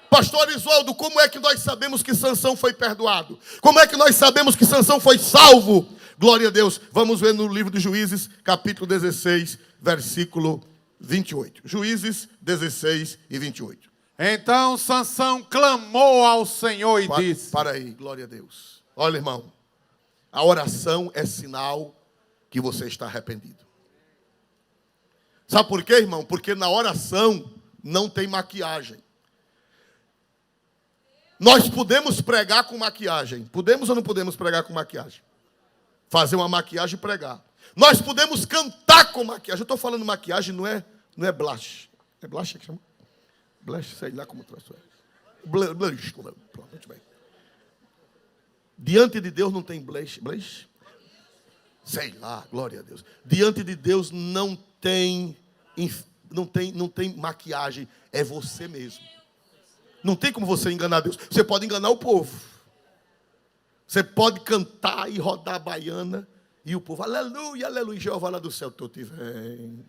Pastor Isoldo, como é que nós sabemos que Sansão foi perdoado? Como é que nós sabemos que Sansão foi salvo? Glória a Deus. Vamos ver no livro de Juízes, capítulo 16, versículo 28. Juízes 16 e 28. Então Sansão clamou ao Senhor e disse... Para aí, glória a Deus. Olha, irmão, a oração é sinal que você está arrependido. Sabe por quê, irmão? Porque na oração não tem maquiagem. Nós podemos pregar com maquiagem. Podemos ou não podemos pregar com maquiagem? Fazer uma maquiagem e pregar. Nós podemos cantar com maquiagem. Eu estou falando maquiagem, não é blush. É blush que chama? Blush, sei lá como traz. Blush, muito bem. Diante de Deus não tem blush. Blush? Sei lá, glória a Deus. Diante de Deus não tem maquiagem, é você mesmo. Não tem como você enganar Deus. Você pode enganar o povo. Você pode cantar e rodar a baiana e o povo: aleluia, aleluia, Jeová lá do céu, estou te vendo.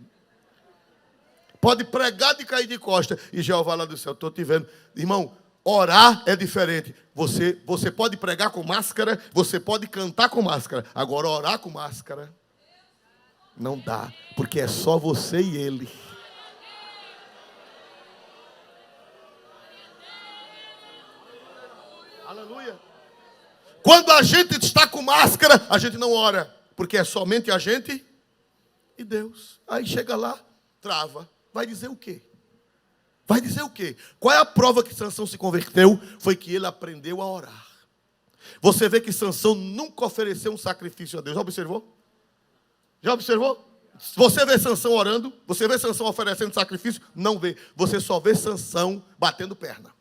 Pode pregar de cair de costa e Jeová lá do céu, estou te vendo. Irmão, orar é diferente. Você pode pregar com máscara, você pode cantar com máscara. Agora, orar com máscara não dá, porque é só você e Ele. Aleluia. Quando a gente está com máscara, a gente não ora, porque é somente a gente e Deus. Aí chega lá, trava. Vai dizer o quê? Vai dizer o quê? Qual é a prova que Sansão se converteu? Foi que ele aprendeu a orar. Você vê que Sansão nunca ofereceu um sacrifício a Deus. Já observou? Já observou? Você vê Sansão orando? Você vê Sansão oferecendo sacrifício? Não vê. Você só vê Sansão batendo perna.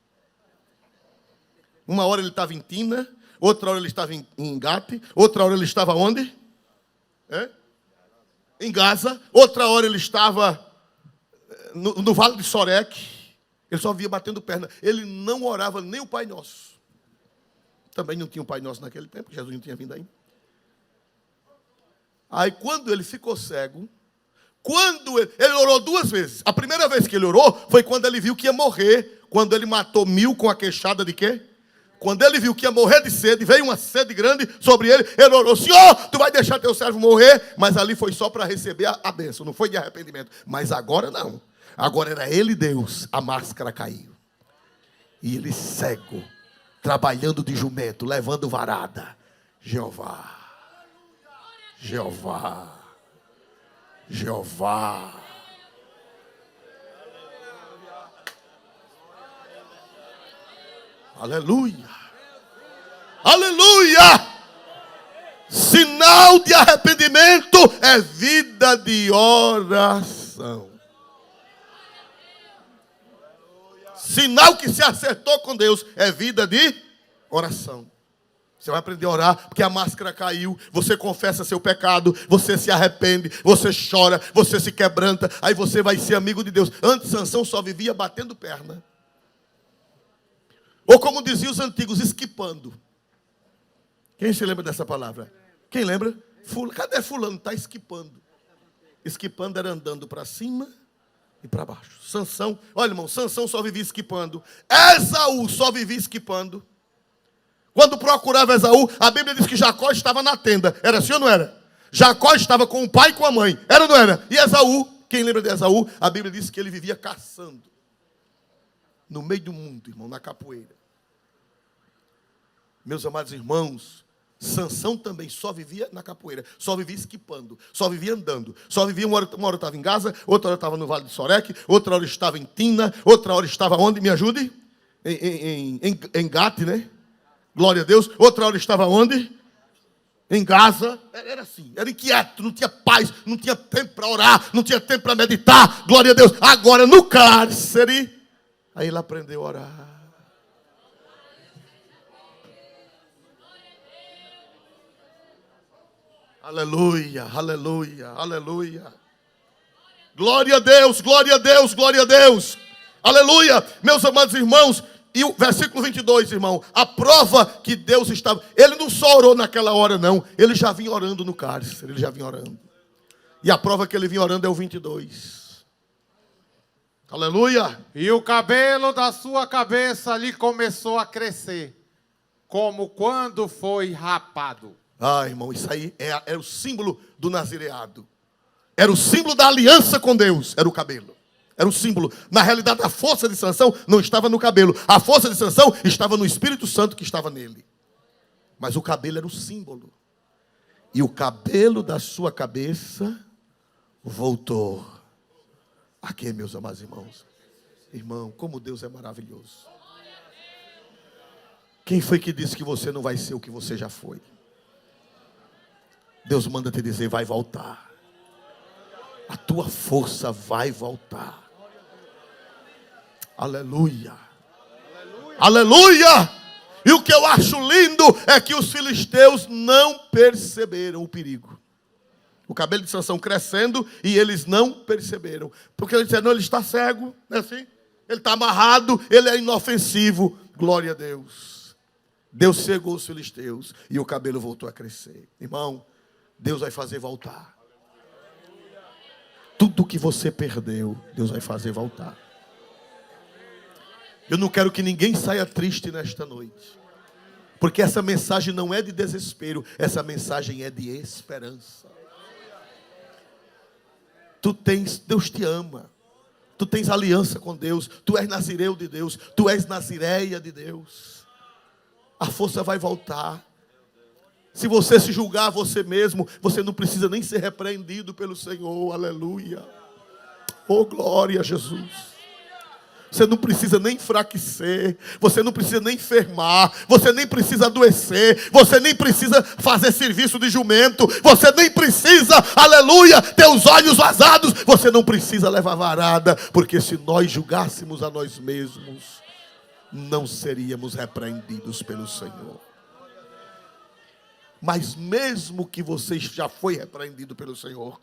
Uma hora ele estava em Tina, outra hora ele estava em Gate, outra hora ele estava onde? Em Gaza. Outra hora ele estava no Vale de Sorek. Ele só via batendo perna. Ele não orava nem o Pai Nosso. Também não tinha o Pai Nosso naquele tempo, Jesus não tinha vindo ainda. Aí quando ele ficou cego, ele orou 2 vezes. A primeira vez que ele orou foi quando ele viu que ia morrer. Quando ele matou 1000 com a queixada de quê? Quando ele viu que ia morrer de sede, veio uma sede grande sobre ele, ele orou: Senhor, tu vai deixar teu servo morrer? Mas ali foi só para receber a bênção, não foi de arrependimento. Mas agora não. Agora era ele Deus, a máscara caiu. E ele cego, trabalhando de jumento, levando varada. Jeová. Jeová, Jeová. Aleluia, aleluia. Sinal de arrependimento é vida de oração. Sinal que se acertou com Deus é vida de oração. Você vai aprender a orar, porque a máscara caiu, você confessa seu pecado, você se arrepende, você chora, você se quebranta, aí você vai ser amigo de Deus. Antes, Sansão só vivia batendo perna. Ou como diziam os antigos, esquipando. Quem se lembra dessa palavra? Quem lembra? Cadê fulano? Está esquipando. Esquipando era andando para cima e para baixo. Sansão, olha irmão, Sansão só vivia esquipando. Esaú só vivia esquipando. Quando procurava Esaú, a Bíblia diz que Jacó estava na tenda. Era assim ou não era? Jacó estava com o pai e com a mãe. Era ou não era? E Esaú, quem lembra de Esaú? A Bíblia diz que ele vivia caçando. No meio do mundo, irmão, na capoeira. Meus amados irmãos, Sansão também só vivia na capoeira. Só vivia esquipando. Só vivia andando. Só vivia, uma hora estava em Gaza, outra hora estava no Vale de Sorek, outra hora estava em Tina, outra hora estava onde? Me ajude? Em Gate, né? Glória a Deus. Outra hora estava onde? Em Gaza. Era assim, era inquieto, não tinha paz, não tinha tempo para orar, não tinha tempo para meditar. Glória a Deus. Agora no cárcere, aí ele aprendeu a orar. Aleluia, aleluia, aleluia. Glória a Deus, glória a Deus, glória a Deus. Aleluia, meus amados irmãos. E o versículo 22, irmão, a prova que Deus estava... Ele não só orou naquela hora, não. Ele já vinha orando no cárcere, ele já vinha orando. E a prova que ele vinha orando é o 22. Aleluia. E o cabelo da sua cabeça lhe começou a crescer, como quando foi rapado. Ah, irmão, isso aí era o símbolo do nazireado. Era o símbolo da aliança com Deus, era o cabelo. Era um símbolo. Na realidade, a força de Sansão não estava no cabelo. A força de Sansão estava no Espírito Santo que estava nele. Mas o cabelo era o símbolo. E o cabelo da sua cabeça voltou. Aqui, meus amados irmãos. Irmão, como Deus é maravilhoso. Quem foi que disse que você não vai ser o que você já foi? Deus manda te dizer, vai voltar. A tua força vai voltar. Aleluia. Aleluia. E o que eu acho lindo é que os filisteus não perceberam o perigo. O cabelo de Sansão crescendo e eles não perceberam. Porque eles disseram, não, ele está cego, não é assim? Ele está amarrado, ele é inofensivo. Glória a Deus. Deus cegou os filisteus e o cabelo voltou a crescer. Irmão, Deus vai fazer voltar. Tudo que você perdeu, Deus vai fazer voltar. Eu não quero que ninguém saia triste nesta noite. Porque essa mensagem não é de desespero. Essa mensagem é de esperança. Deus te ama. Tu tens aliança com Deus. Tu és nazireu de Deus. Tu és nazireia de Deus. A força vai voltar. Se você se julgar você mesmo, você não precisa nem ser repreendido pelo Senhor. Aleluia. Oh, glória a Jesus. Você não precisa nem enfraquecer, você não precisa nem enfermar, você nem precisa adoecer, você nem precisa fazer serviço de jumento, você nem precisa, aleluia, ter os olhos vazados, você não precisa levar varada, porque se nós julgássemos a nós mesmos, não seríamos repreendidos pelo Senhor. Mas mesmo que você já foi repreendido pelo Senhor,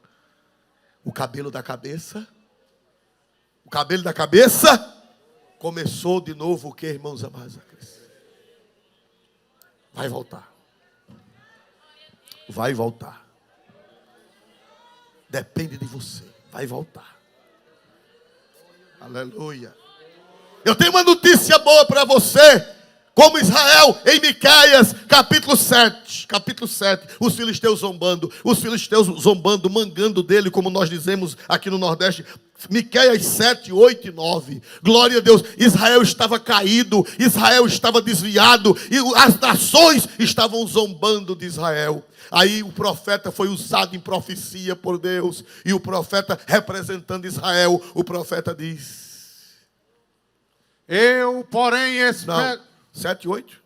o cabelo da cabeça começou de novo o que, irmãos amados? Vai voltar. Vai voltar. Depende de você. Vai voltar. Aleluia. Eu tenho uma notícia boa para você. Como Israel em Miqueias, capítulo 7, os filisteus zombando, mangando dele, como nós dizemos aqui no Nordeste. Miqueias 7, 8 e 9. Glória a Deus. Israel estava caído, Israel estava desviado, e as nações estavam zombando de Israel. Aí o profeta foi usado em profecia por Deus, e o profeta representando Israel, o profeta diz: eu, porém, espero... 7, 8.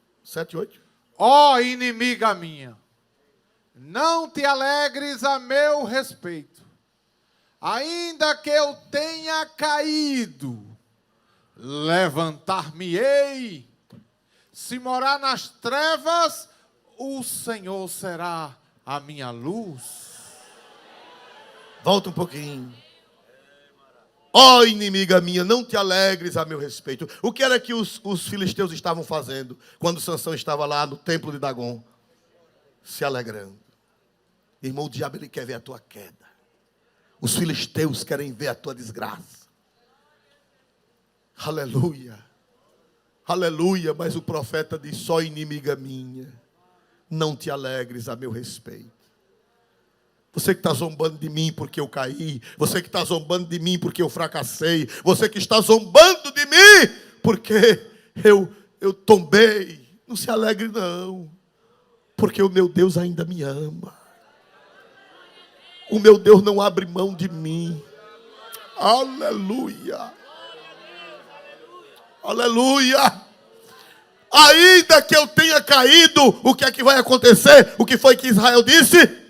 Ó inimiga minha, não te alegres a meu respeito, ainda que eu tenha caído, levantar-me-ei. Se morar nas trevas, o Senhor será a minha luz. Volta um pouquinho. Ó inimiga minha, não te alegres a meu respeito. O que era que os filisteus estavam fazendo quando Sansão estava lá no templo de Dagom? Se alegrando. Irmão, o diabo ele quer ver a tua queda. Os filisteus querem ver a tua desgraça. Aleluia. Aleluia. Mas o profeta diz: só inimiga minha, não te alegres a meu respeito. Você que está zombando de mim porque eu caí. Você que está zombando de mim porque eu fracassei. Você que está zombando de mim porque eu tombei. Não se alegre não. Porque o meu Deus ainda me ama. O meu Deus não abre mão de mim. Aleluia. Aleluia. Ainda que eu tenha caído, o que é que vai acontecer? O que foi que Israel disse?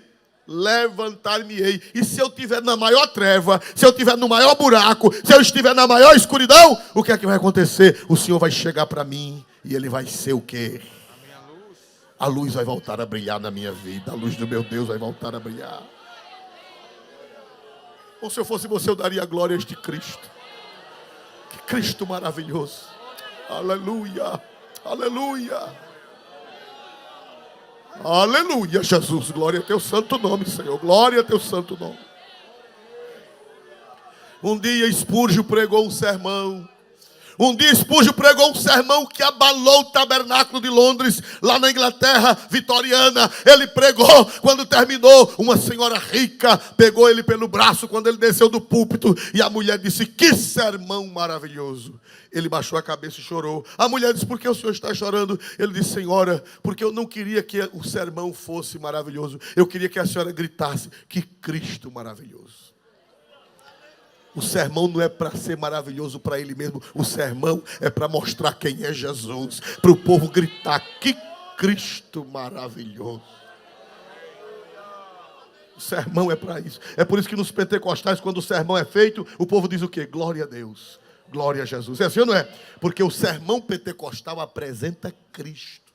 Levantar-me-ei. E se eu estiver na maior treva, se eu estiver no maior buraco, se eu estiver na maior escuridão, o que é que vai acontecer? O Senhor vai chegar para mim e Ele vai ser o quê? A luz vai voltar a brilhar na minha vida. A luz do meu Deus vai voltar a brilhar. Ou se eu fosse você, eu daria glória a este Cristo. Que Cristo maravilhoso. Aleluia. Aleluia. Aleluia, Jesus. Glória a teu santo nome, Senhor. Glória a teu santo nome. Um dia Spurgeon pregou um sermão. Que abalou o tabernáculo de Londres, lá na Inglaterra vitoriana. Ele pregou, quando terminou, uma senhora rica pegou ele pelo braço quando ele desceu do púlpito, e a mulher disse: que sermão maravilhoso. Ele baixou a cabeça e chorou. A mulher disse: por que o senhor está chorando? Ele disse: senhora, porque eu não queria que o sermão fosse maravilhoso, eu queria que a senhora gritasse: que Cristo maravilhoso. O sermão não é para ser maravilhoso para ele mesmo. O sermão é para mostrar quem é Jesus. Para o povo gritar: que Cristo maravilhoso. O sermão é para isso. É por isso que nos pentecostais, quando o sermão é feito, o povo diz o quê? Glória a Deus. Glória a Jesus. É assim ou não é? Porque o sermão pentecostal apresenta Cristo.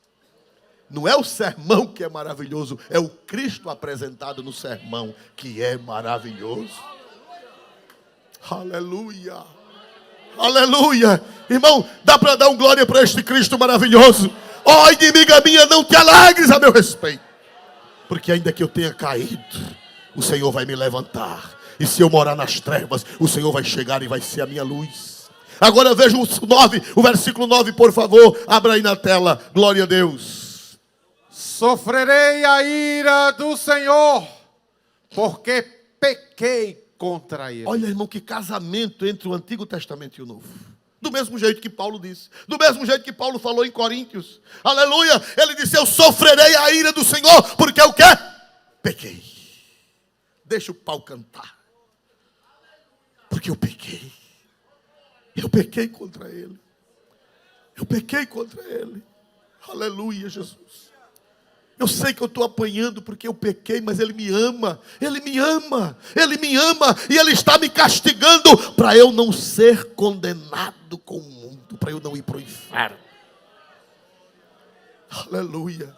Não é o sermão que é maravilhoso, é o Cristo apresentado no sermão que é maravilhoso. Aleluia. Aleluia. Irmão, dá para dar um glória para este Cristo maravilhoso. Ó inimiga minha, não te alegres a meu respeito. Porque ainda que eu tenha caído, o Senhor vai me levantar. E se eu morar nas trevas, o Senhor vai chegar e vai ser a minha luz. Agora veja o versículo 9, por favor. Abra aí na tela. Glória a Deus. Sofrerei a ira do Senhor, porque pequei contra ele. Olha, irmão, que casamento entre o Antigo Testamento e o Novo. Do mesmo jeito que Paulo disse. Do mesmo jeito que Paulo falou em Coríntios. Aleluia. Ele disse, eu sofrerei a ira do Senhor, porque eu quê? Pequei. Deixa o pau cantar. Porque eu pequei. Eu pequei contra ele. Eu pequei contra ele. Aleluia, Jesus. Eu sei que eu estou apanhando porque eu pequei, mas Ele me ama. Ele me ama. Ele me ama. E Ele está me castigando para eu não ser condenado com o mundo. Para eu não ir para o inferno. Aleluia.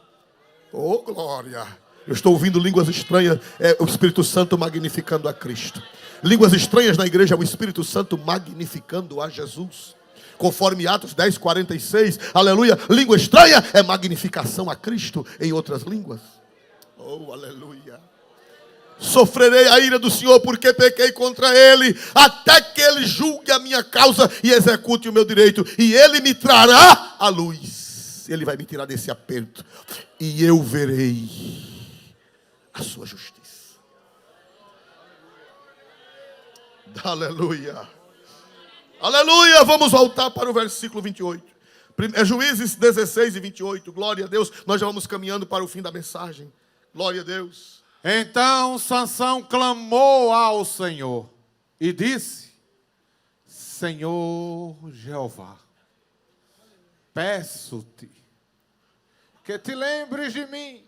Oh, glória. Eu estou ouvindo línguas estranhas. É o Espírito Santo magnificando a Cristo. Línguas estranhas na igreja é o Espírito Santo magnificando a Jesus. Conforme Atos 10, 46, aleluia, língua estranha é magnificação a Cristo em outras línguas. Oh, aleluia. Sofrerei a ira do Senhor porque pequei contra Ele, até que Ele julgue a minha causa e execute o meu direito. E Ele me trará a luz. Ele vai me tirar desse aperto. E eu verei a sua justiça. Aleluia. Aleluia, vamos voltar para o versículo 28. É Juízes 16 e 28. Glória a Deus, nós já vamos caminhando para o fim da mensagem. Glória a Deus. Então Sansão clamou ao Senhor e disse, Senhor Jeová, peço-te que te lembres de mim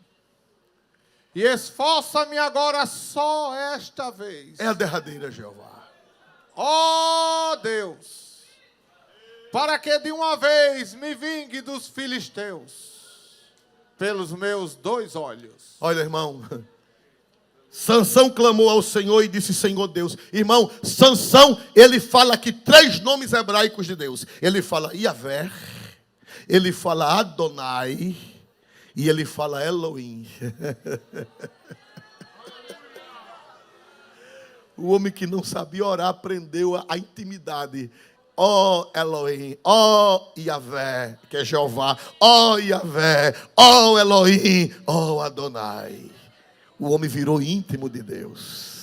e esforça-me agora só esta vez. É a derradeira, Jeová. Ó Deus, para que de uma vez me vingue dos filisteus, pelos meus 2 olhos. Olha, irmão, Sansão clamou ao Senhor e disse, Senhor Deus. Irmão, Sansão, ele fala aqui 3 nomes hebraicos de Deus. Ele fala Yahvé, ele fala Adonai e ele fala Elohim. O homem que não sabia orar aprendeu a intimidade. Ó Elohim, ó Yahvé, que é Jeová. Ó Yahvé, ó Elohim, ó Adonai. O homem virou íntimo de Deus.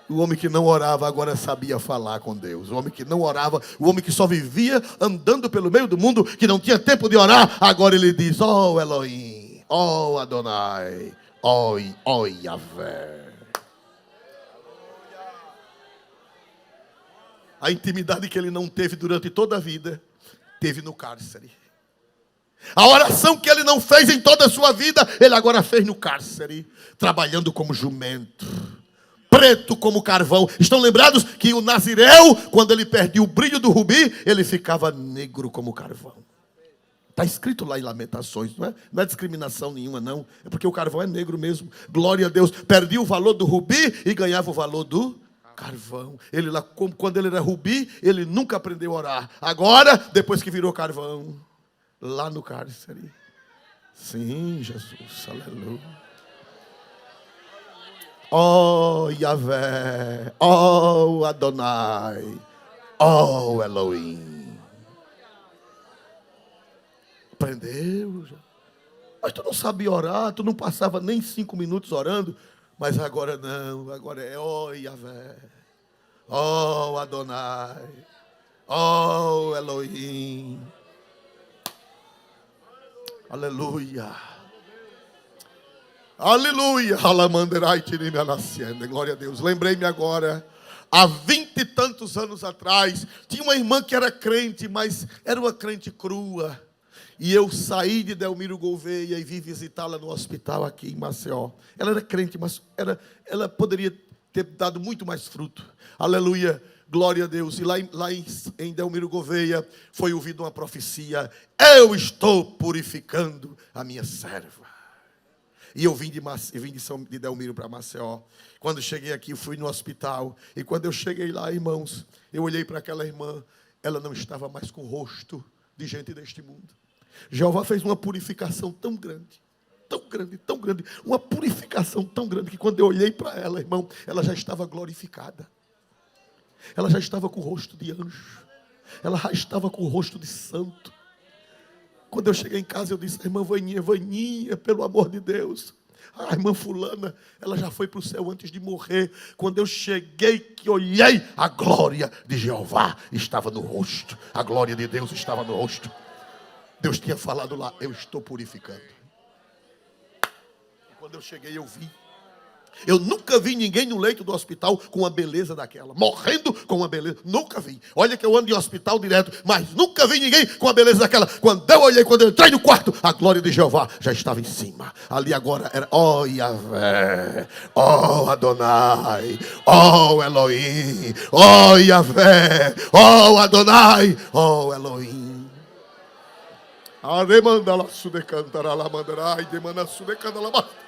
O homem que não orava agora sabia falar com Deus. O homem que não orava, o homem que só vivia andando pelo meio do mundo, que não tinha tempo de orar, agora ele diz, ó Elohim, ó Adonai. Oi, oi, Yahvé. A intimidade que ele não teve durante toda a vida, teve no cárcere. A oração que ele não fez em toda a sua vida, ele agora fez no cárcere, trabalhando como jumento, preto como carvão. Estão lembrados que o Nazireu, quando ele perdia o brilho do rubi, ele ficava negro como carvão. Está escrito lá em Lamentações, não é discriminação nenhuma, não. É porque o carvão é negro mesmo. Glória a Deus. Perdia o valor do rubi e ganhava o valor do carvão. Ele lá, quando ele era rubi, ele nunca aprendeu a orar. Agora, depois que virou carvão, lá no cárcere. Sim, Jesus, aleluia. Oh, Yahvé, oh, Adonai, oh, Elohim. Aprendeu. Mas tu não sabia orar, tu não passava nem 5 minutos orando. Mas agora não, agora é ó Yahvé, ó Adonai, ó Elohim. Aleluia. Aleluia. Glória a Deus. Lembrei-me agora, há 20 e tantos anos atrás, tinha uma irmã que era crente, mas era uma crente crua. E eu saí de Delmiro Gouveia e vim visitá-la no hospital aqui em Maceió. Ela era crente, mas ela poderia ter dado muito mais fruto. Aleluia, glória a Deus. E lá em Delmiro Gouveia foi ouvida uma profecia. Eu estou purificando a minha serva. E eu vim de Delmiro para Maceió. Quando cheguei aqui, fui no hospital. E quando eu cheguei lá, irmãos, eu olhei para aquela irmã. Ela não estava mais com o rosto de gente deste mundo. Jeová fez uma purificação tão grande, uma purificação tão grande, que quando eu olhei para ela, irmão, ela já estava glorificada. Ela já estava com o rosto de anjo. Ela já estava com o rosto de santo. Quando eu cheguei em casa, eu disse, irmã Vaninha, pelo amor de Deus, A irmã fulana, ela já foi para o céu antes de morrer. Quando eu cheguei, que olhei, a glória de Jeová estava no rosto. A glória de Deus estava no rosto. Deus tinha falado lá, eu estou purificando. E quando eu cheguei, eu vi. Eu nunca vi ninguém no leito do hospital com uma beleza daquela, morrendo com uma beleza, nunca vi. Olha que eu ando em hospital direto, mas nunca vi ninguém com a beleza daquela. Quando eu olhei, quando eu entrei no quarto, a glória de Jeová já estava em cima. Ali agora era, ó Yahvé, ó Adonai, ó Elohim, ó Yahvé, ó Adonai, ó Elohim. Aremandala sudecantará la mandarai, demana sudecandala basta.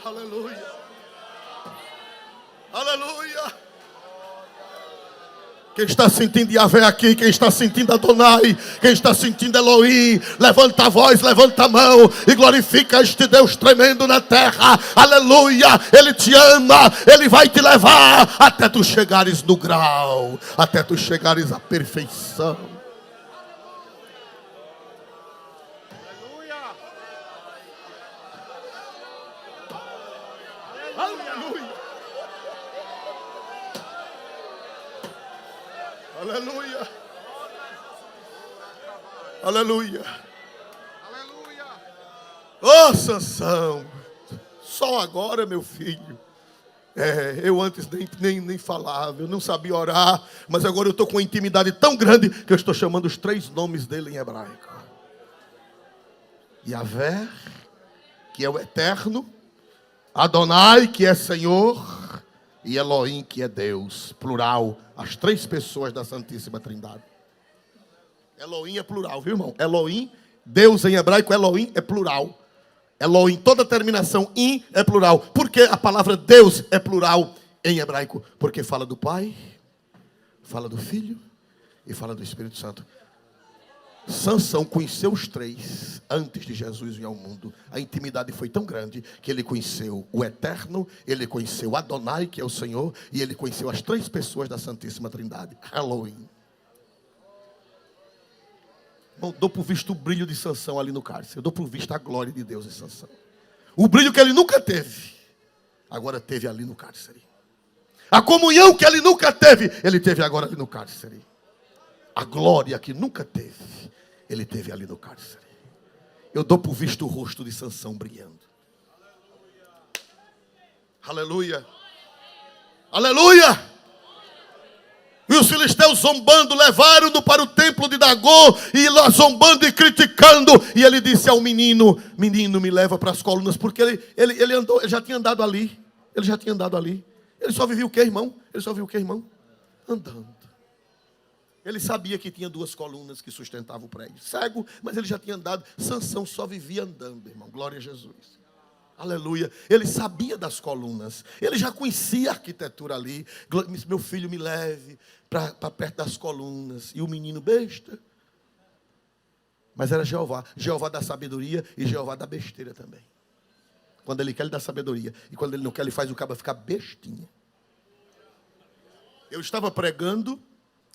Aleluia. Aleluia. Quem está sentindo Yahvé aqui, quem está sentindo Adonai, quem está sentindo Elohim, levanta a voz, levanta a mão e glorifica este Deus tremendo na terra. Aleluia, Ele te ama, Ele vai te levar até tu chegares no grau, até tu chegares à perfeição. Aleluia. Aleluia. Aleluia. Aleluia. Ô Sansão, só agora, meu filho. Eu antes nem falava, eu não sabia orar, mas agora eu estou com uma intimidade tão grande que eu estou chamando os 3 nomes dele em hebraico. Yahvé, que é o eterno, Adonai, que é Senhor, e Elohim, que é Deus, plural, as 3 pessoas da Santíssima Trindade. Elohim é plural, viu, irmão? Elohim, Deus em hebraico, Elohim é plural. Elohim, toda terminação in é plural. Por que a palavra Deus é plural em hebraico? Porque fala do Pai, fala do Filho e fala do Espírito Santo. Sansão conheceu os 3 antes de Jesus vir ao mundo. A intimidade foi tão grande que ele conheceu o Eterno, ele conheceu Adonai, que é o Senhor, e ele conheceu as 3 pessoas da Santíssima Trindade. Elohim. Não dou por visto o brilho de Sansão ali no cárcere. Eu dou por visto a glória de Deus em Sansão. O brilho que ele nunca teve, agora teve ali no cárcere. A comunhão que ele nunca teve, ele teve agora ali no cárcere. A glória que nunca teve, ele teve ali no cárcere. Eu dou por visto o rosto de Sansão brilhando. Aleluia. Aleluia. E os filisteus zombando, levaram-no para o templo de Dagom, e lá zombando e criticando. E ele disse ao menino, menino, me leva para as colunas, porque ele andou, ele já tinha andado ali. Ele já tinha andado ali. Ele só vivia o que, irmão? Ele só viu o que, irmão? Andando. Ele sabia que tinha 2 colunas que sustentavam o prédio. Cego, mas ele já tinha andado. Sansão só vivia andando, irmão. Glória a Jesus. Aleluia. Ele sabia das colunas. Ele já conhecia a arquitetura ali. Meu filho, me leve para perto das colunas. E o menino besta. Mas era Jeová. Jeová da sabedoria e Jeová da besteira também. Quando ele quer, ele dá sabedoria. E quando ele não quer, ele faz o cabra ficar bestinha. Eu estava pregando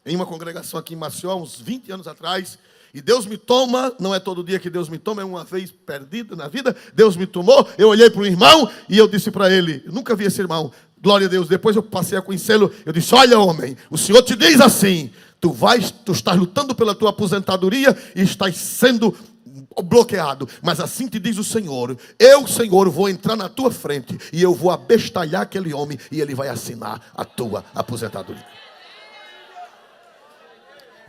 em uma congregação aqui em Maceió, uns 20 anos atrás, e Deus me toma, não é todo dia que Deus me toma, é uma vez perdida na vida, Deus me tomou, eu olhei para o irmão, e eu disse para ele, eu nunca vi esse irmão, glória a Deus, depois eu passei a conhecê-lo, eu disse, olha homem, o Senhor te diz assim, tu estás lutando pela tua aposentadoria, e estás sendo bloqueado, mas assim te diz o Senhor, eu, Senhor, vou entrar na tua frente, e eu vou abestalhar aquele homem, e ele vai assinar a tua aposentadoria.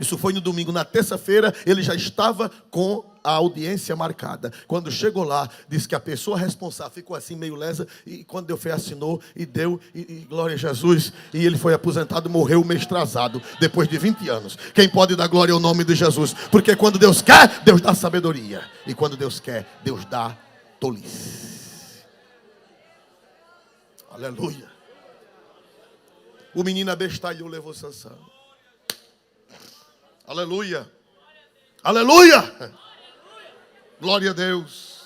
Isso foi no domingo. Na terça-feira, ele já estava com a audiência marcada. Quando chegou lá, disse que a pessoa responsável ficou assim meio lesa. E quando Deus fez, assinou e deu. E glória a Jesus. E ele foi aposentado, morreu o mês atrasado. Depois de 20 anos. Quem pode dar glória ao nome de Jesus? Porque quando Deus quer, Deus dá sabedoria. E quando Deus quer, Deus dá tolice. Aleluia. O menino abestalhou, levou Sansão. Aleluia. Aleluia. Glória a Deus.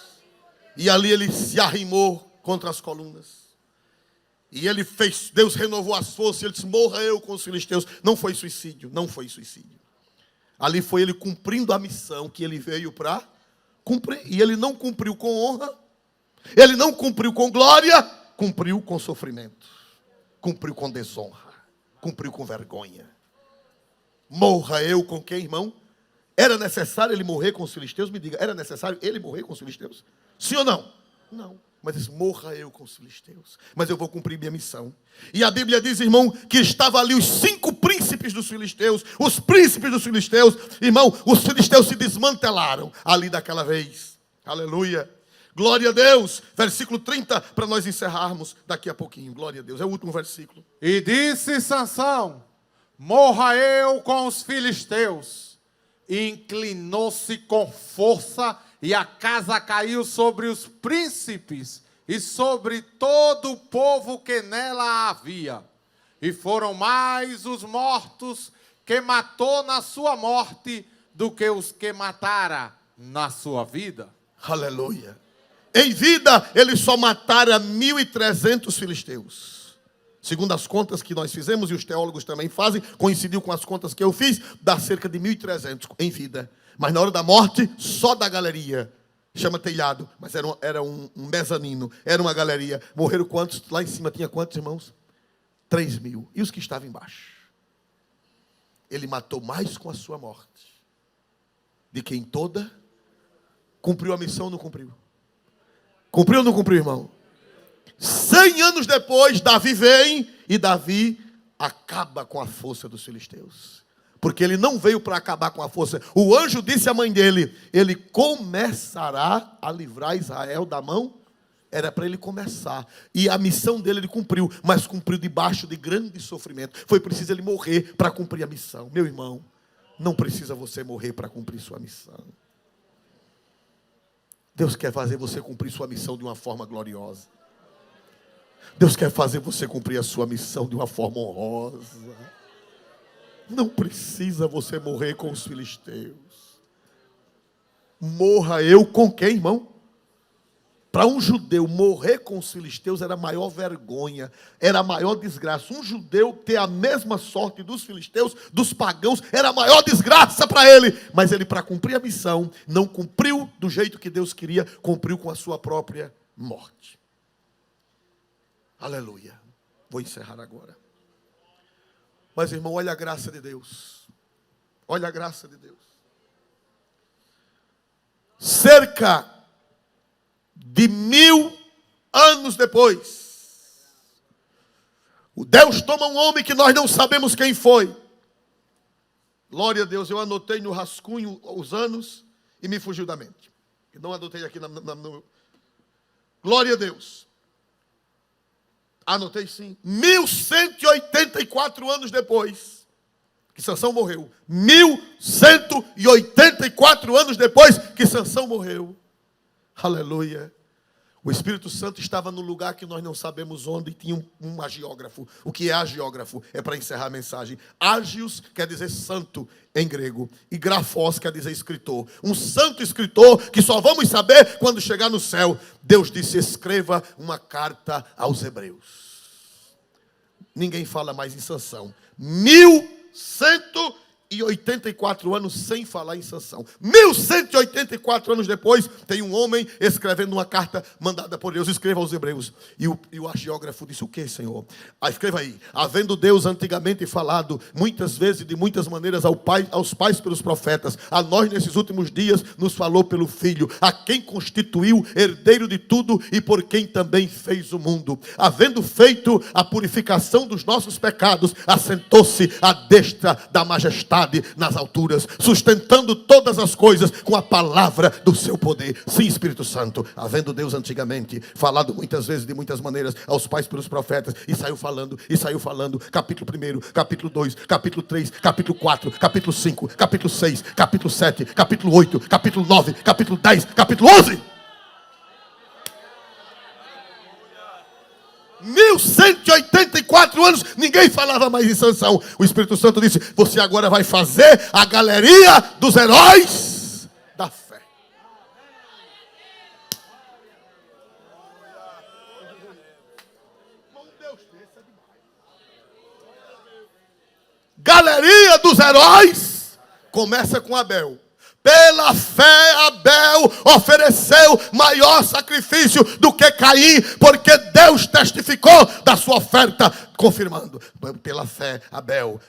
E ali ele se arrimou contra as colunas. E ele fez, Deus renovou as forças, ele disse, morra eu com os filisteus. Não foi suicídio, não foi suicídio. Ali foi ele cumprindo a missão que ele veio para cumprir. E ele não cumpriu com honra, ele não cumpriu com glória, cumpriu com sofrimento, cumpriu com desonra, cumpriu com vergonha. Morra eu com quem, irmão? Era necessário ele morrer com os filisteus? Me diga, era necessário ele morrer com os filisteus? Sim ou não? Não. Mas diz, morra eu com os filisteus. Mas eu vou cumprir minha missão. E a Bíblia diz, irmão, que estava ali os 5 príncipes dos filisteus. Os príncipes dos filisteus. Irmão, os filisteus se desmantelaram ali daquela vez. Aleluia. Glória a Deus. Versículo 30, para nós encerrarmos daqui a pouquinho. Glória a Deus. É o último versículo. E disse Sansão, morra eu com os filisteus. E inclinou-se com força, e a casa caiu sobre os príncipes e sobre todo o povo que nela havia. E foram mais os mortos que matou na sua morte do que os que matara na sua vida. Aleluia. Em vida, eles só mataram 1.300 filisteus. Segundo as contas que nós fizemos, e os teólogos também fazem, coincidiu com as contas que eu fiz, dá cerca de 1.300 em vida. Mas na hora da morte, só da galeria, chama telhado, mas era um mezanino, era uma galeria. Morreram quantos? Lá em cima tinha quantos, irmãos? 3.000. E os que estavam embaixo? Ele matou mais com a sua morte, de quem toda cumpriu a missão ou não cumpriu? Cumpriu ou não cumpriu, irmão? 100 anos depois, Davi vem e Davi acaba com a força dos filisteus. Porque ele não veio para acabar com a força. O anjo disse à mãe dele, ele começará a livrar Israel da mão. Era para ele começar. E a missão dele ele cumpriu, mas cumpriu debaixo de grande sofrimento. Foi preciso ele morrer para cumprir a missão. Meu irmão, não precisa você morrer para cumprir sua missão. Deus quer fazer você cumprir sua missão de uma forma gloriosa. Deus quer fazer você cumprir a sua missão de uma forma honrosa. Não precisa você morrer com os filisteus. Morra eu com quem, irmão? Para um judeu, morrer com os filisteus era a maior vergonha, era a maior desgraça. Um judeu ter a mesma sorte dos filisteus, dos pagãos, era a maior desgraça para ele. Mas ele, para cumprir a missão, não cumpriu do jeito que Deus queria, cumpriu com a sua própria morte. Aleluia. Vou encerrar agora. Mas, irmão, olha a graça de Deus. Olha a graça de Deus. Cerca de 1000 anos depois, o Deus toma um homem que nós não sabemos quem foi. Glória a Deus, eu anotei no rascunho os anos e me fugiu da mente. Eu não anotei aqui no... Glória a Deus. Anotei sim. 1184 anos depois que Sansão morreu. 1184 anos depois que Sansão morreu. Aleluia. O Espírito Santo estava no lugar que nós não sabemos onde e tinha um agiógrafo. O que é agiógrafo? É para encerrar a mensagem. Agios quer dizer santo em grego. E grafos quer dizer escritor. Um santo escritor que só vamos saber quando chegar no céu. Deus disse, escreva uma carta aos hebreus. Ninguém fala mais em Sansão. 1184 anos sem falar em Sansão. 1184 anos depois, tem um homem escrevendo uma carta mandada por Deus. Escreva aos hebreus. E o agiógrafo disse, o que, Senhor? Escreva aí. Havendo Deus antigamente falado, muitas vezes e de muitas maneiras aos pais pelos profetas, a nós nesses últimos dias nos falou pelo Filho, a quem constituiu herdeiro de tudo e por quem também fez o mundo. Havendo feito a purificação dos nossos pecados, assentou-se à destra da majestade nas alturas, sustentando todas as coisas com a palavra do seu poder. Sim, Espírito Santo, havendo Deus antigamente falado muitas vezes, de muitas maneiras, aos pais pelos profetas, e saiu falando, capítulo 1, capítulo 2, capítulo 3, capítulo 4, capítulo 5, capítulo 6, capítulo 7, capítulo 8, capítulo 9, capítulo 10, capítulo 11. 1184 anos, ninguém falava mais em Sansão. O Espírito Santo disse, você agora vai fazer a galeria dos heróis da fé. Deus Galeria dos heróis começa com Abel. Pela fé, Abel ofereceu maior sacrifício do que Caim, porque Deus testificou da sua oferta, confirmando. Pela fé, Abel.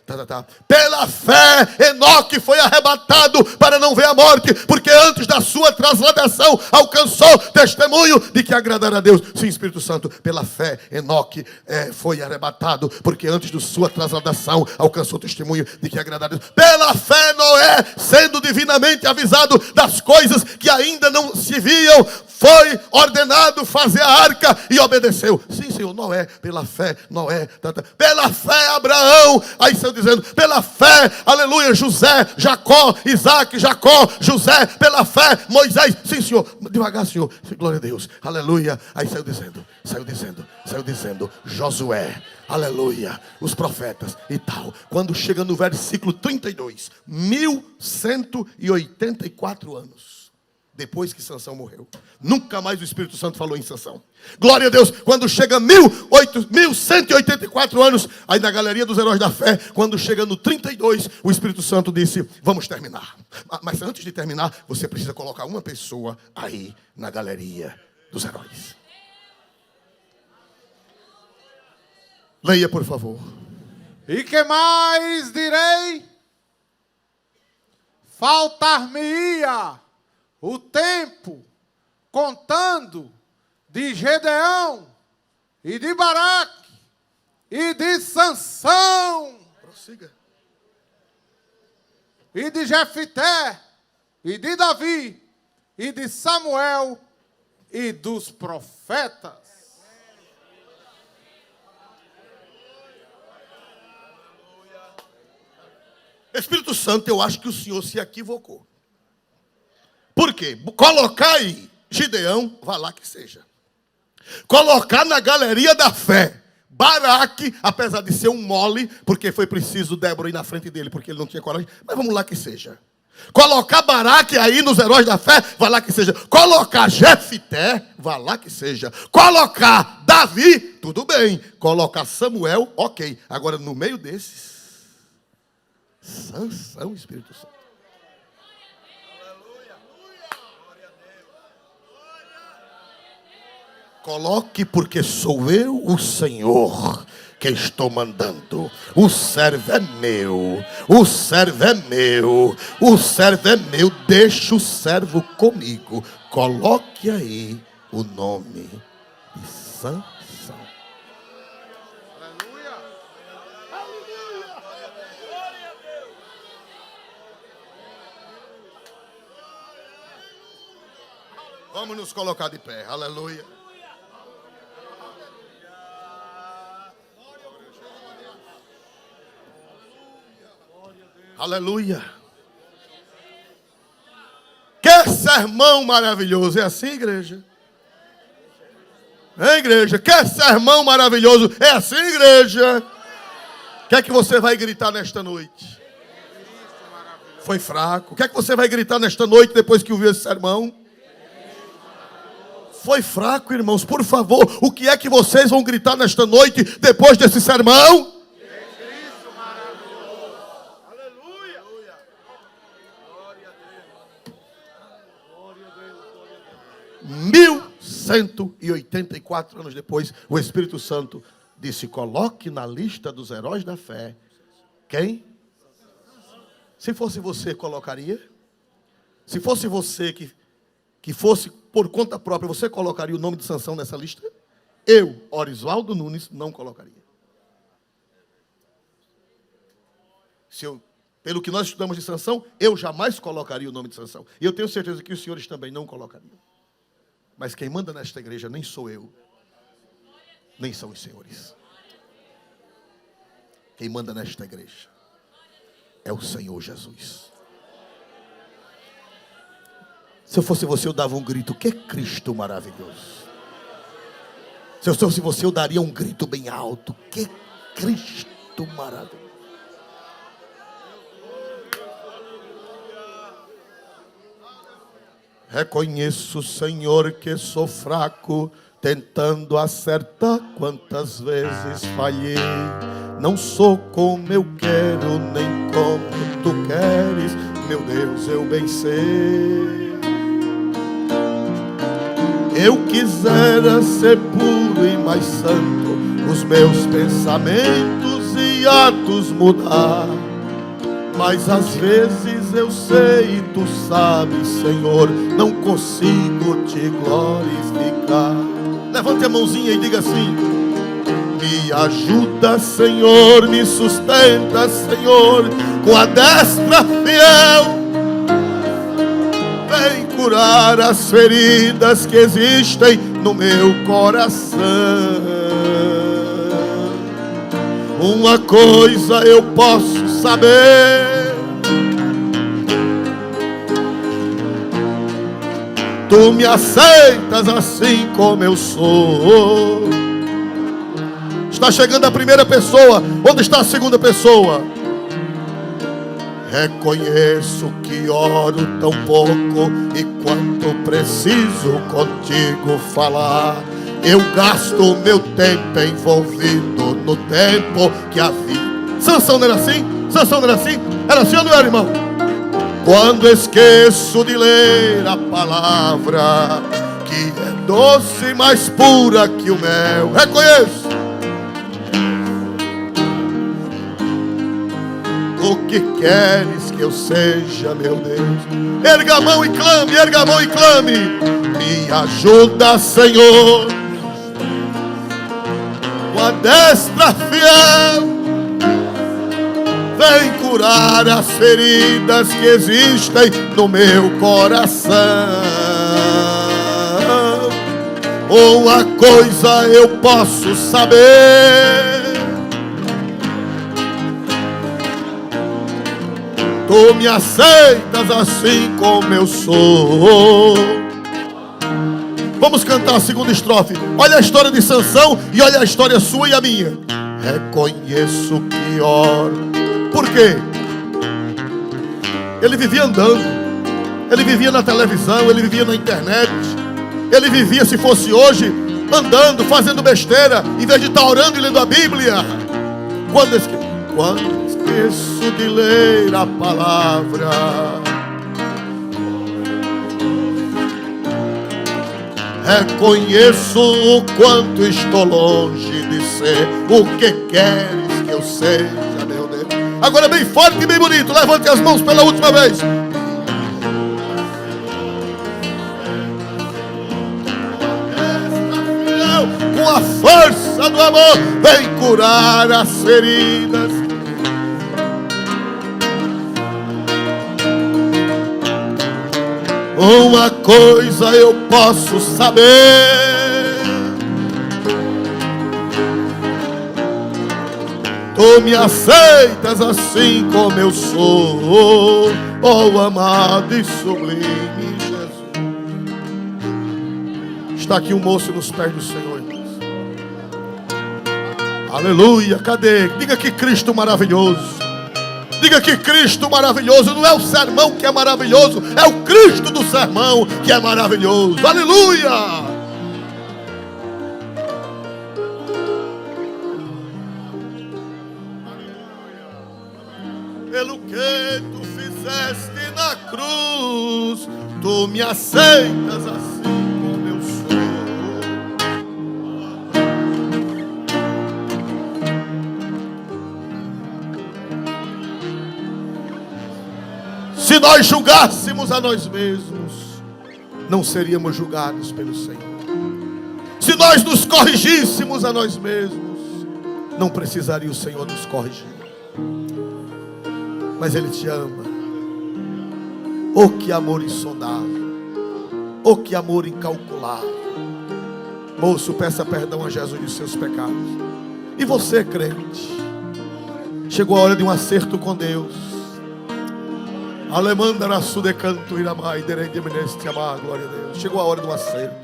Pela fé, Enoque foi arrebatado para não ver a morte, porque antes da sua transladação alcançou testemunho de que agradara a Deus. Sim, Espírito Santo, pela fé, Enoque foi arrebatado, porque antes da sua transladação alcançou testemunho de que agradara a Deus. Pela fé, Noé, sendo divinamente avisado das coisas que ainda não se viam, foi ordenado fazer a arca e obedeceu. Sim, Senhor, Noé, pela fé, Noé, pela fé, Abraão, aí estão dizendo, pela fé, aleluia, José, Jacó, Isaac, Jacó, José, pela fé, Moisés, sim, Senhor, devagar, Senhor, glória a Deus, aleluia, aí saiu dizendo, Josué, aleluia, os profetas e tal. Quando chega no versículo 32, 1184 anos depois que Sansão morreu, nunca mais o Espírito Santo falou em Sansão. Glória a Deus. Quando chega 1184 anos, aí na galeria dos heróis da fé, quando chega no 32, o Espírito Santo disse, vamos terminar. Mas antes de terminar, você precisa colocar uma pessoa aí na galeria dos heróis. Leia, por favor. E que mais direi? Faltar-me-ia o tempo contando de Gedeão e de Baraque e de Sansão. Prossiga. E de Jefité e de Davi e de Samuel e dos profetas. Espírito Santo, eu acho que o Senhor se equivocou. Por quê? Colocar aí Gideão, vá lá que seja. Colocar na galeria da fé Baraque, apesar de ser um mole, porque foi preciso Débora ir na frente dele, porque ele não tinha coragem, mas vamos lá que seja. Colocar Baraque aí nos heróis da fé, vá lá que seja. Colocar Jefité, vá lá que seja. Colocar Davi, tudo bem. Colocar Samuel, ok. Agora no meio desses, Sansão, Espírito Santo. Coloque, porque sou eu, o Senhor, que estou mandando. O servo é meu, o servo é meu, o servo é meu. Deixa o servo comigo. Coloque aí o nome de Sansão. Aleluia. Vamos nos colocar de pé. Aleluia. Aleluia. Que sermão maravilhoso. É assim, igreja? É, igreja? Que sermão maravilhoso. É assim, igreja? O que é que você vai gritar nesta noite? Foi fraco. O que é que você vai gritar nesta noite depois que ouviu esse sermão? Foi fraco, irmãos. Por favor, o que é que vocês vão gritar nesta noite depois desse sermão? 1184 anos depois, o Espírito Santo disse, coloque na lista dos heróis da fé. Quem? Se fosse você, colocaria? Se fosse você que fosse por conta própria, você colocaria o nome de Sansão nessa lista? Eu, Orisvaldo Nunes, não colocaria. Pelo que nós estudamos de Sansão, eu jamais colocaria o nome de Sansão. E eu tenho certeza que os senhores também não colocariam. Mas quem manda nesta igreja nem sou eu, nem são os senhores. Quem manda nesta igreja é o Senhor Jesus. Se eu fosse você, eu dava um grito, que Cristo maravilhoso. Se eu fosse você, eu daria um grito bem alto, que Cristo maravilhoso. Reconheço, Senhor, que sou fraco, tentando acertar quantas vezes falhei. Não sou como eu quero, nem como tu queres, meu Deus, eu bem sei. Eu quisera ser puro e mais santo, os meus pensamentos e atos mudar. Mas às vezes eu sei e tu sabes, Senhor, não consigo te glorificar. Levante a mãozinha e diga assim: me ajuda, Senhor, me sustenta, Senhor, com a destra fiel. Vem curar as feridas que existem no meu coração. Uma coisa eu posso saber: tu me aceitas assim como eu sou. Está chegando a primeira pessoa. Onde está a segunda pessoa? Reconheço que oro tão pouco e quanto preciso contigo falar. Eu gasto meu tempo envolvido no tempo que a vida. Sansão não era assim? Sansão não era assim? Era assim ou não era, irmão? Quando esqueço de ler a palavra, que é doce e mais pura que o mel. Reconheço. O que queres que eu seja, meu Deus? Erga a mão e clame, erga a mão e clame. Me ajuda, Senhor, com a destra fiel. Vem curar as feridas que existem no meu coração. Uma coisa eu posso saber: tu me aceitas assim como eu sou. Vamos cantar a segunda estrofe. Olha a história de Sansão e olha a história sua e a minha. Reconheço que oro. Por quê? Ele vivia andando, ele vivia na televisão, ele vivia na internet, ele vivia, se fosse hoje, andando, fazendo besteira, em vez de estar orando e lendo a Bíblia. Quando esqueço de ler a palavra, reconheço o quanto estou longe de ser o que queres que eu seja, meu Deus. Agora bem forte e bem bonito, levante as mãos pela última vez. Com a força do amor, vem curar as feridas. Uma coisa eu posso saber: tu me aceitas assim como eu sou, oh amado e sublime Jesus. Está aqui um moço nos pés do Senhor, irmãos. Aleluia, cadê? Diga que Cristo maravilhoso. Diga que Cristo maravilhoso. Não é o sermão que é maravilhoso, é o Cristo do sermão que é maravilhoso. Aleluia. Pelo que tu fizeste na cruz, tu me aceitas assim como eu sou. Se nós julgássemos a nós mesmos, não seríamos julgados pelo Senhor. Se nós nos corrigíssemos a nós mesmos, não precisaria o Senhor nos corrigir. Mas Ele te ama. Oh, que amor insondável. Oh, que amor incalculável. Moço, peça perdão a Jesus dos seus pecados. E você, crente, chegou a hora de um acerto com Deus. Alemandara sudecanto iramai derendemneste amar, glória a Deus. Chegou a hora de um acerto.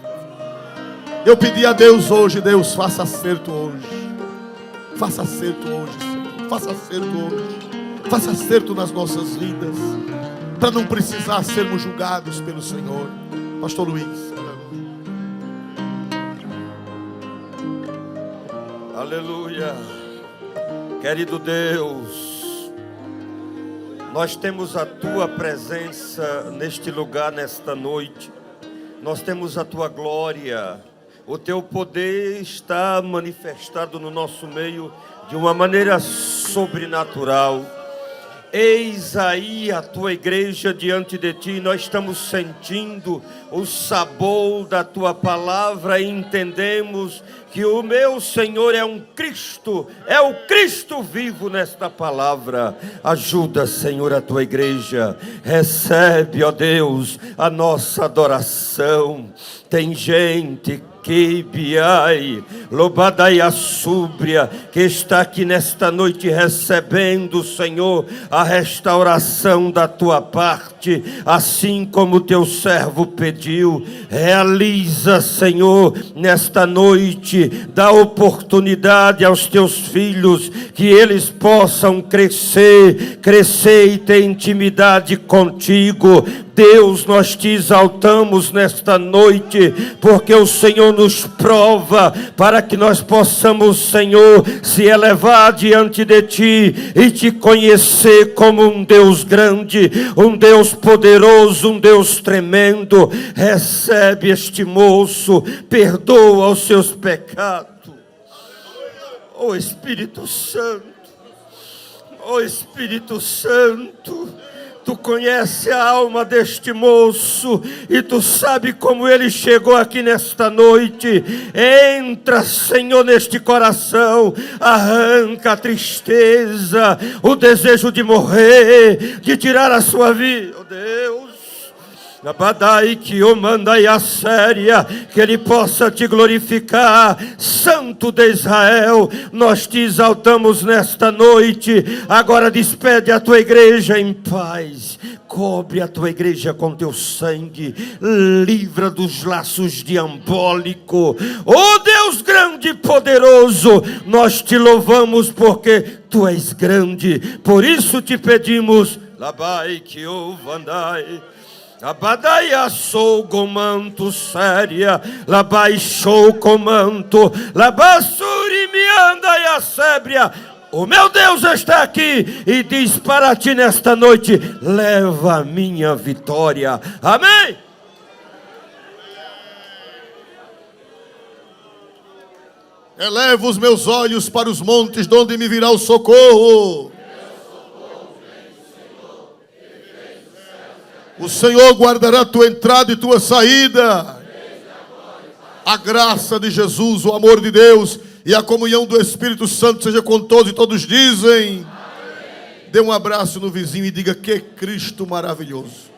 Eu pedi a Deus hoje: Deus, faça acerto hoje. Faça acerto hoje, Senhor. Faça acerto hoje. Faça acerto nas nossas vidas, para não precisar sermos julgados pelo Senhor. Pastor Luiz. Aleluia. Querido Deus, nós temos a Tua presença neste lugar, nesta noite. Nós temos a Tua glória. O Teu poder está manifestado no nosso meio de uma maneira sobrenatural. Eis aí a Tua igreja diante de Ti. Nós estamos sentindo o sabor da Tua palavra e entendemos que o meu Senhor é um Cristo, é o Cristo vivo nesta palavra. Ajuda, Senhor, a Tua igreja. Recebe, ó Deus, a nossa adoração. Tem gente que biai, lobadai a súbria, que está aqui nesta noite recebendo, Senhor, a restauração da Tua parte, assim como o Teu servo pediu. Realiza, Senhor, nesta noite, dá oportunidade aos Teus filhos, que eles possam crescer e ter intimidade contigo. Deus, nós Te exaltamos nesta noite, porque o Senhor nos prova, para que nós possamos, Senhor, se elevar diante de Ti e Te conhecer como um Deus grande, um Deus poderoso, um Deus tremendo. Recebe este moço, perdoa os seus pecados. Ó Espírito Santo, ó Espírito Santo, Tu conhece a alma deste moço e Tu sabe como ele chegou aqui nesta noite. Entra, Senhor, neste coração, arranca a tristeza, o desejo de morrer, de tirar a sua vida. Oh Deus, Abadai que o mandai a séria, que ele possa Te glorificar, Santo de Israel. Nós Te exaltamos nesta noite. Agora despede a Tua igreja em paz, cobre a Tua igreja com Teu sangue, livra dos laços diabólicos. Oh Deus grande e poderoso, nós Te louvamos porque Tu és grande. Por isso Te pedimos, labai que o vandai, Abadaia sou gomanto séria, labaixou comanto, labassuri me anda e a sébria. O meu Deus está aqui e diz para Ti nesta noite: leva a minha vitória. Amém. Elevo os meus olhos para os montes, de onde me virá o socorro. O Senhor guardará tua entrada e tua saída. A graça de Jesus, o amor de Deus e a comunhão do Espírito Santo seja com todos, e todos dizem. Amém. Dê um abraço no vizinho e diga: que Cristo maravilhoso.